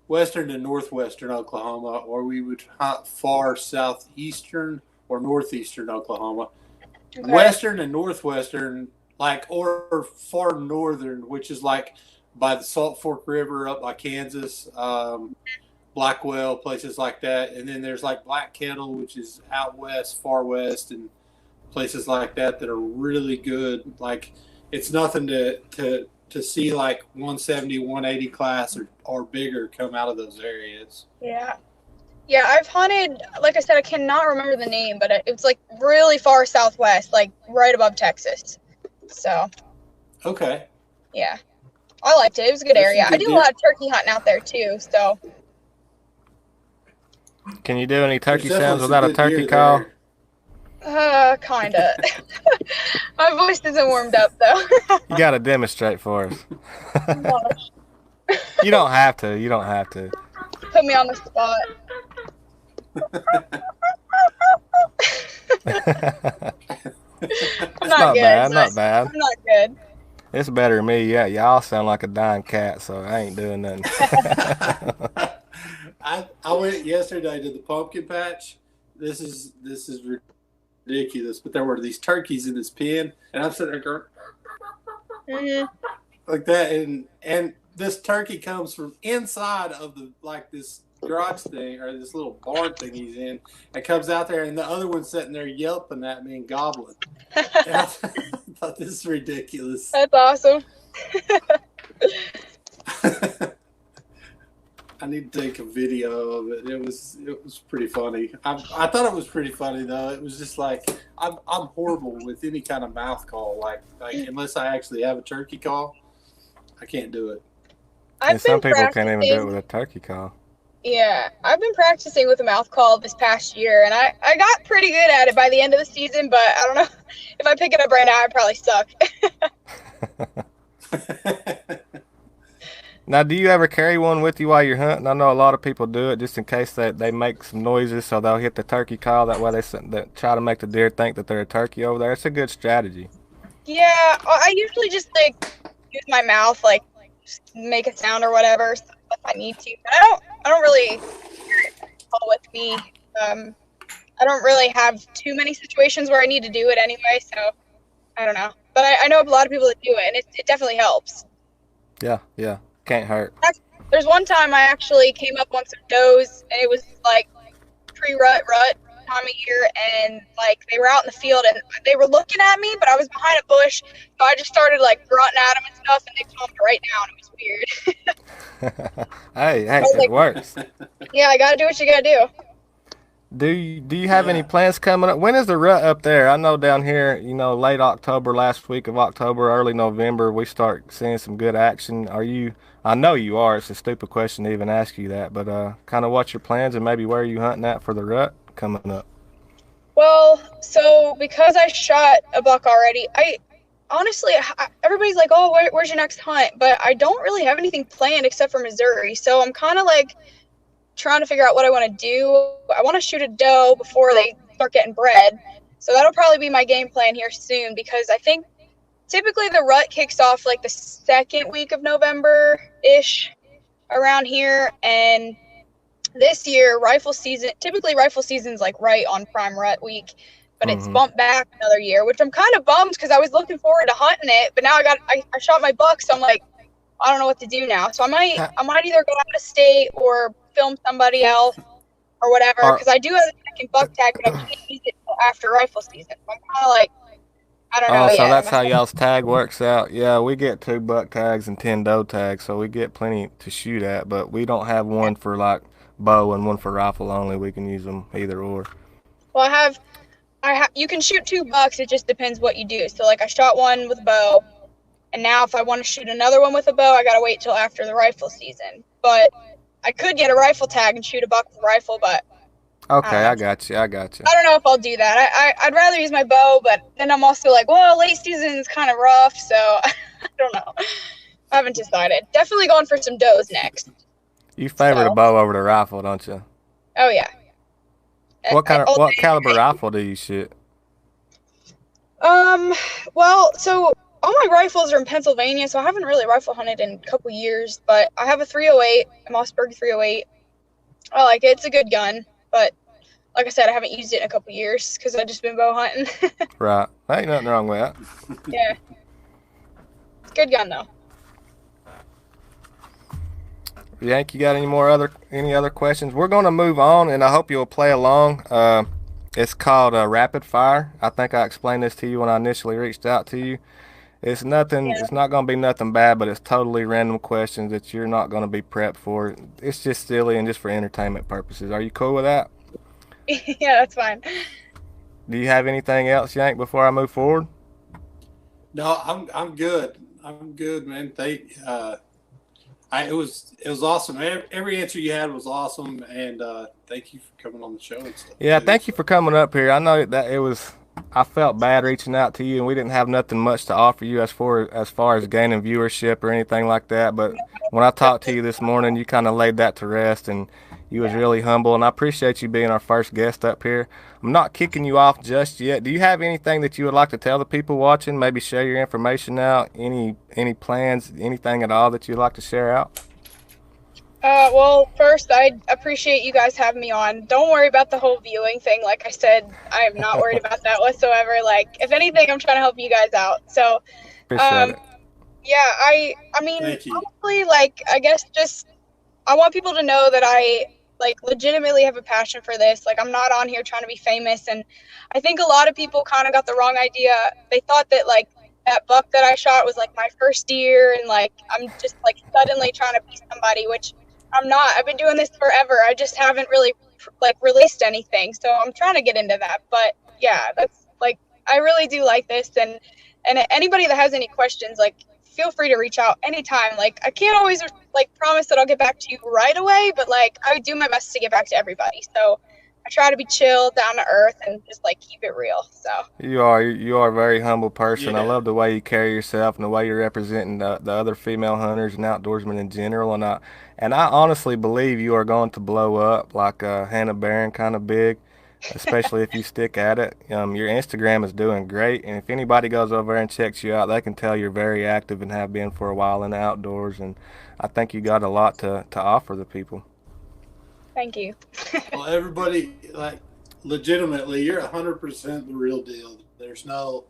to northwestern Oklahoma, or we would hunt far southeastern or northeastern Oklahoma. Okay. Western and northwestern, or far northern, which is like by the Salt Fork River up by Kansas, Blackwell, places like that. And then there's like Black Kettle, which is out west, far west, and places like that are really good. Like it's nothing to see like 170, 180 class or bigger come out of those areas.
Yeah. Yeah, I've hunted, like I said, I cannot remember the name, but it's like really far southwest, like right above Texas. So.
Okay.
Yeah. I liked it. It was a good area. I do a lot of turkey hunting out there too, so.
Can you do any turkey sounds without a turkey call?
Kinda. My voice isn't warmed up though.
You gotta demonstrate for us. You don't have to. You don't have to.
Put me on the spot. I'm not good.
Bad. Not bad.
I'm not good.
It's better than me. Yeah, y'all sound like a dying cat, so I ain't doing nothing.
I went yesterday to the pumpkin patch. This is ridiculous, but there were these turkeys in this pen, and I'm sitting there going like that, and this turkey comes from inside of the this garage thing or this little barn thing he's in, and comes out there, and the other one's sitting there yelping at me and gobbling. And I thought this is ridiculous.
That's awesome.
I need to take a video of it. It was pretty funny. I thought it was pretty funny though. It was just like I'm horrible with any kind of mouth call. Like unless I actually have a turkey call, I can't do it.
And some people can't even do it with a turkey call.
Yeah, I've been practicing with a mouth call this past year, and I got pretty good at it by the end of the season, but I don't know. If I pick it up right now, I'd probably suck.
Now, do you ever carry one with you while you're hunting? I know a lot of people do it just in case they make some noises, so they'll hit the turkey call. That way they try to make the deer think that they're a turkey over there. It's a good strategy.
Yeah, I usually just use my mouth, just make a sound or whatever if I need to. But I don't really carry it all with me. I don't really have too many situations where I need to do it anyway, so I don't know. But I know a lot of people that do it, and it definitely helps.
Yeah. Can't hurt.
There's one time I actually came up on some does, and it was pre-rut time of year, and they were out in the field, and they were looking at me, but I was behind a bush, so I just started grunting at them and stuff, and they calmed right down. It was weird.
hey, it works.
Yeah, I gotta do what you gotta do.
Do you have any plans coming up? When is the rut up there? I know down here, late October, last week of October, early November, we start seeing some good action. I know you are. It's a stupid question to even ask you that, but kind of what's your plans and maybe where are you hunting at for the rut coming up?
Well, so because I shot a buck already, honestly, everybody's like, oh, where's your next hunt? But I don't really have anything planned except for Missouri. So I'm kind of trying to figure out what I want to do. I want to shoot a doe before they start getting bred. So that'll probably be my game plan here soon, because I think typically the rut kicks off the second week of November-ish around here. And this year, typically rifle season's right on prime rut week, but it's bumped back another year, which I'm kind of bummed because I was looking forward to hunting it, but now I shot my buck, so I'm I don't know what to do now. So I might either go out of state or film somebody else or whatever, because I do have a second buck tag, but I can't use it until after rifle season. So I'm kind of I don't know.
Oh, so that's how y'all's tag works out. Yeah, we get 2 buck tags and 10 doe tags, so we get plenty to shoot at, but we don't have one for bow and one for rifle only. We can use them either or.
Well, you can shoot 2 bucks. It just depends what you do. So I shot one with a bow, and now if I want to shoot another one with a bow, I gotta wait till after the rifle season. But I could get a rifle tag and shoot a buck with a rifle, but
okay, I got you.
I don't know if I'll do that. I'd rather use my bow, but then I'm also well, late season is kind of rough, so I don't know. I haven't decided. Definitely going for some does next.
You favor the bow over the rifle, don't you?
Oh yeah.
What caliber rifle do you shoot?
Well, so all my rifles are in Pennsylvania, so I haven't really rifle hunted in a couple years, but I have a 308, a Mossberg 308. I like it. It's a good gun, but like I said, I haven't used it in a couple years because I've just been bow hunting.
Right. Ain't nothing wrong with that.
Yeah. It's a good gun, though.
Yank, you got any other questions? We're going to move on, and I hope you'll play along. It's called Rapid Fire. I think I explained this to you when I initially reached out to you. It's nothing. Yeah. It's not going to be nothing bad, but it's totally random questions that you're not going to be prepped for. It's just silly and just for entertainment purposes. Are you cool with that?
Yeah, that's fine.
Do you have anything else, Yank, before I move forward?
No, I'm good. I'm good, man. It was awesome. Every answer you had was awesome, and thank you for coming on the show and stuff.
Yeah, thank you for coming up here. I know that I felt bad reaching out to you, and we didn't have nothing much to offer you as far as gaining viewership or anything like that. But when I talked to you this morning, you kind of laid that to rest, and you was really humble, and I appreciate you being our first guest up here. I'm not kicking you off just yet. Do you have anything that you would like to tell the people watching? Maybe share your information out. Any plans? Anything at all that you'd like to share out?
Well, first, I appreciate you guys having me on. Don't worry about the whole viewing thing. Like I said, I am not worried about that whatsoever. If anything, I'm trying to help you guys out. So,
appreciate it.
Yeah, I mean, honestly, I guess just I want people to know that I legitimately have a passion for this. I'm not on here trying to be famous, and I think a lot of people kind of got the wrong idea. They thought that that buck that I shot was my first deer, and I'm just suddenly trying to be somebody, which I'm not. I've been doing this forever. I just haven't really like released anything. So I'm trying to get into that. But yeah, that's like I really do like this, and anybody that has any questions, like feel free to reach out anytime. Like I can't always like promise that I'll get back to you right away, but like I do my best to get back to everybody. So I try to be chill, down to earth, and just like keep it real. So
You are a very humble person. I
Yeah.
love the way you carry yourself and the way you're representing the other female hunters and outdoorsmen in general. And I honestly believe you are going to blow up like Hannah Barron, kind of big, especially if you stick at it. Your Instagram is doing great, and if anybody goes over there and checks you out, they can tell you're very active and have been for a while in the outdoors. And I think you got a lot to offer the people.
thank you.
Well, everybody, like, legitimately, you're 100% the real deal. There's no,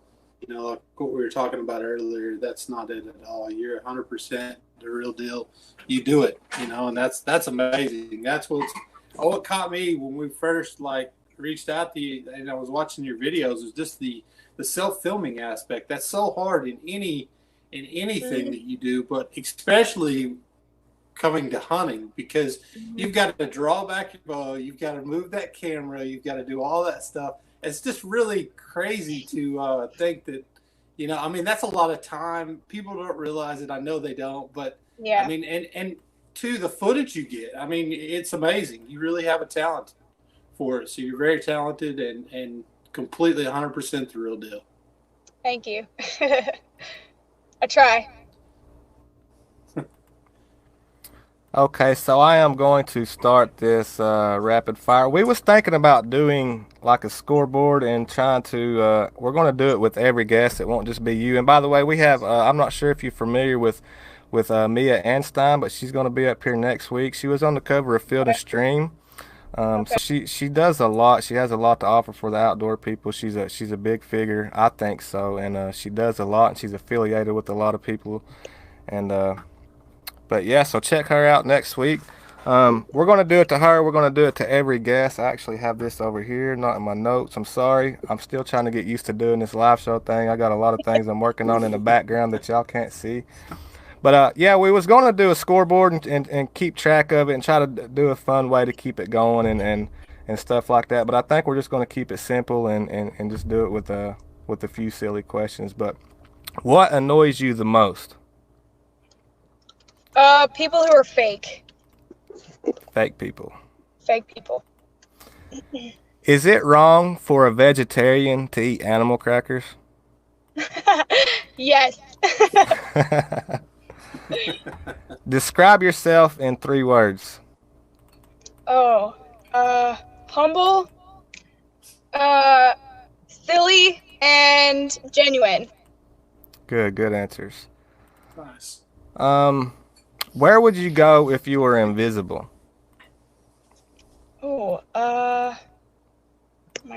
like what we were talking about earlier. That's not it at all. You're 100% the real deal. You do it, and that's amazing. That's what caught me when we first like reached out to you, and I was watching your videos. Was just the self-filming aspect. That's so hard in anything that you do, but especially coming to hunting, because you've got to draw back your bow, you've got to move that camera, you've got to do all that stuff. It's just really crazy to think that, I mean, that's a lot of time. People don't realize it. I know they don't, but
Yeah.
I mean, and to the footage you get, I mean, it's amazing. You really have a talent for it. So you're very talented and completely 100% the real deal.
Thank you. I try.
Okay, so I am going to start this rapid fire. We was thinking about doing like a scoreboard and trying to. We're going to do it with every guest. It won't just be you. And by the way, we have. I'm not sure if you're familiar with Mia Anstein, but she's going to be up here next week. She was on the cover of Field and Stream. So she does a lot. She has a lot to offer for the outdoor people. She's a big figure, I think so, and she does a lot. And she's affiliated with a lot of people, and. But yeah, so check her out next week. We're going to do it to her. We're going to do it to every guest. I actually have this over here, not in my notes. I'm sorry. I'm still trying to get used to doing this live show thing. I got a lot of things I'm working on in the background that y'all can't see. But yeah, we was going to do a scoreboard and keep track of it and try to do a fun way to keep it going and stuff like that. But I think we're just going to keep it simple and just do it with a few silly questions. But what annoys you the most?
People who are fake.
Fake people.
Fake people.
Is it wrong for a vegetarian to eat animal crackers?
Yes.
Describe yourself in 3 words.
Oh, humble, silly, and genuine.
Good answers.
Nice.
Where would you go if you were invisible?
Oh, my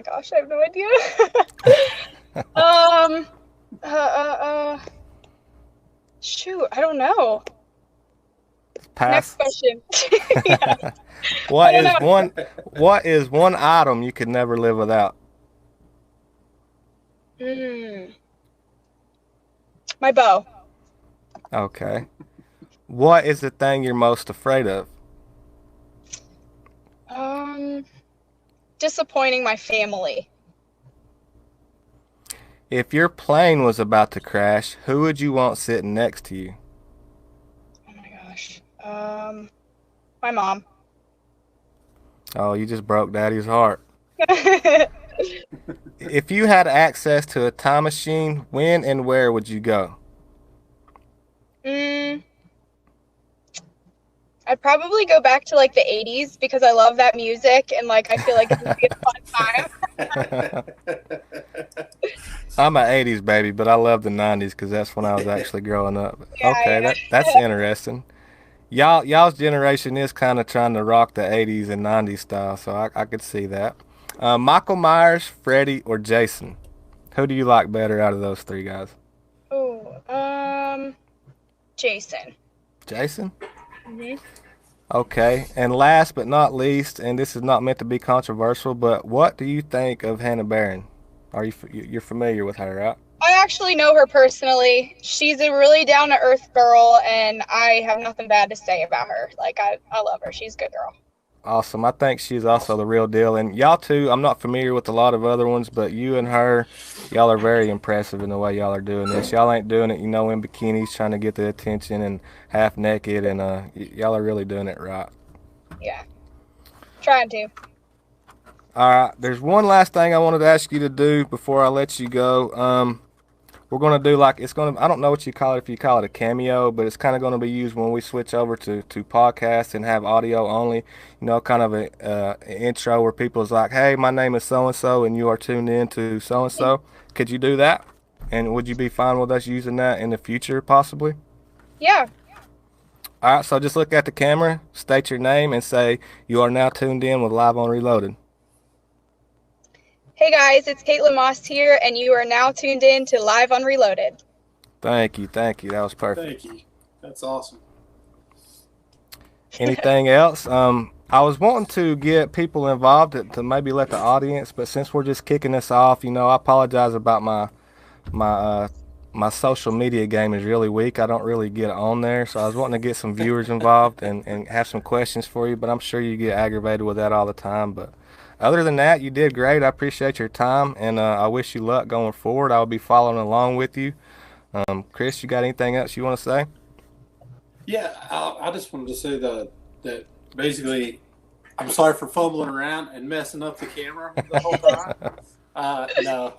gosh, I have no idea. Shoot, I don't know.
Pass.
Next question. Yeah.
What is one item you could never live without?
My bow.
Okay. What is the thing you're most afraid of?
Disappointing my family.
If your plane was about to crash, who would you want sitting next to you?
Oh my gosh. My mom.
Oh, you just broke Daddy's heart. If you had access to a time machine, when and where would you go?
I'd probably go back to like the 80s because I love that music and like I feel like it would be a fun time.
I'm an 80s baby, but I love the 90s because that's when I was actually growing up.
Yeah,
Okay,
yeah.
that's interesting. Y'all's generation is kind of trying to rock the 80s and 90s style, so I could see that. Michael Myers, Freddy, or Jason? Who do you like better out of those 3 guys?
Oh, Jason.
Jason?
Mhm.
Okay, and last but not least, and this is not meant to be controversial, but what do you think of Hannah Barron? You're familiar with her, right?
I actually know her personally. She's a really down-to-earth girl, and I have nothing bad to say about her. Like, I love her. She's a good girl.
Awesome. I think she's also the real deal. And y'all too, I'm not familiar with a lot of other ones, but you and her, y'all are very impressive in the way y'all are doing this. Y'all ain't doing it, in bikinis trying to get the attention and half naked, and y'all are really doing it right.
Yeah. Trying to.
All right. There's one last thing I wanted to ask you to do before I let you go. We're gonna do like I don't know what you call it, if you call it a cameo, but it's kind of gonna be used when we switch over to podcasts and have audio only. Kind of a an intro where people's like, "Hey, my name is so and so, and you are tuned in to so and so." Could you do that? And would you be fine with us using that in the future, possibly?
Yeah.
All right. So just look at the camera, state your name, and say you are now tuned in with Live on Reloaded.
Hey guys, it's Kaitlyn Maus here, and you are now tuned in to Live on Reloaded.
Thank you. That was perfect.
Thank you. That's awesome.
Anything else? I was wanting to get people involved to maybe let the audience, but since we're just kicking this off, I apologize about my social media game is really weak. I don't really get on there, so I was wanting to get some viewers involved and have some questions for you, but I'm sure you get aggravated with that all the time. But other than that, you did great. I appreciate your time, and I wish you luck going forward. I'll be following along with you. Chris, you got anything else you want to say?
Yeah, I just wanted to say that basically, I'm sorry for fumbling around and messing up the camera the whole time.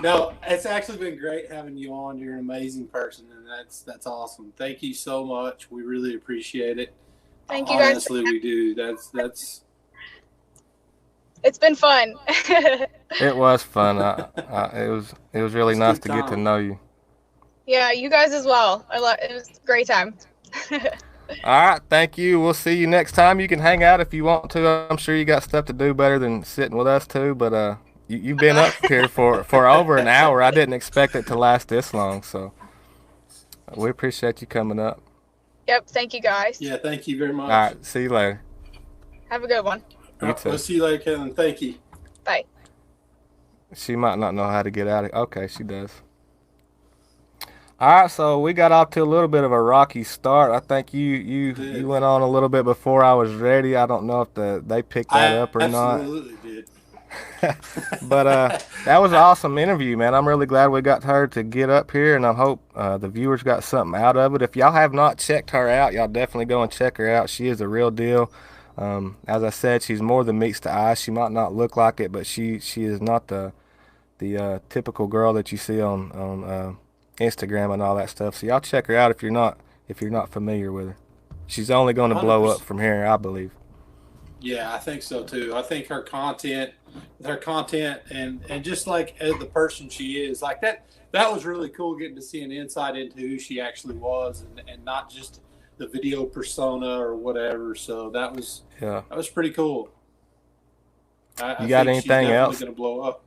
No, it's actually been great having you on. You're an amazing person, and that's awesome. Thank you so much. We really appreciate it.
Thank you guys.
Honestly, we do. That's.
It's been fun.
It was fun. It was really nice to get to know you.
Yeah, you guys as well. It was a great time.
All right, thank you. We'll see you next time. You can hang out if you want to. I'm sure you got stuff to do better than sitting with us too. But you've been up here for over an hour. I didn't expect it to last this long. So we appreciate you coming up.
Yep. Thank you guys.
Yeah. Thank you very much.
All right. See you later.
Have a good one.
We'll see you later, Kevin. Thank you.
Bye.
She might not know how to get out of it. Okay, she does. All right, so we got off to a little bit of a rocky start. I think you went on a little bit before I was ready. I don't know if they picked that up or not.
Absolutely did.
But that was an awesome interview, man. I'm really glad we got her to get up here, and I hope the viewers got something out of it. If y'all have not checked her out, y'all definitely go and check her out. She is the real deal. As I said, she's more than meets the eye. She might not look like it, but she is not the typical girl that you see on Instagram and all that stuff. So y'all check her out if you're not familiar with her. She's only going to blow up from here, I believe.
Yeah, I think so too. I think her content and just like the person she is, like that was really cool, getting to see an insight into who she actually was, and not just the video persona or whatever. So that was pretty cool. I
got
think
anything
she's
else?
Going to blow up.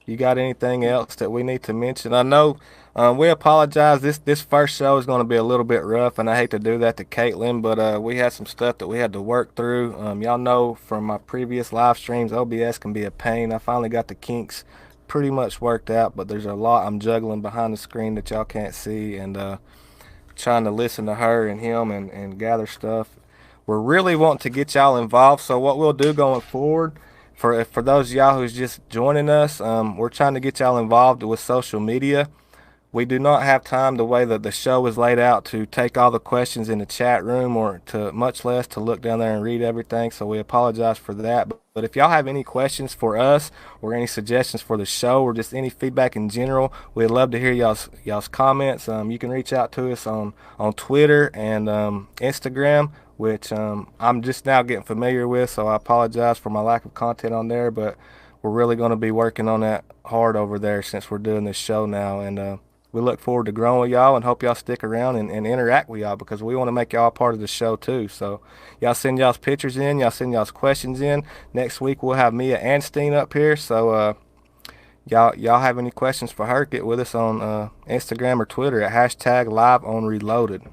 You got anything else that we need to mention? I know we apologize. This first show is going to be a little bit rough, and I hate to do that to Kaitlyn, but we had some stuff that we had to work through. Y'all know from my previous live streams, OBS can be a pain. I finally got the kinks pretty much worked out, but there's a lot I'm juggling behind the screen that y'all can't see, and trying to listen to her and him and gather stuff. We're really wanting to get y'all involved, so what we'll do going forward, for those of y'all who's just joining us, we're trying to get y'all involved with social media. We do not have time, the way that the show is laid out, to take all the questions in the chat room, or to much less to look down there and read everything, so we apologize for that. But if y'all have any questions for us, or any suggestions for the show, or just any feedback in general, we'd love to hear y'all's comments. You can reach out to us on Twitter and Instagram, which I'm just now getting familiar with, so I apologize for my lack of content on there, but we're really going to be working on that hard over there since we're doing this show now, and we look forward to growing with y'all and hope y'all stick around and interact with y'all, because we want to make y'all part of the show too. So y'all send y'all's pictures in, y'all send y'all's questions in. Next week we'll have Mia Anstein up here, so y'all have any questions for her, get with us on Instagram or Twitter at #LiveOnReloaded.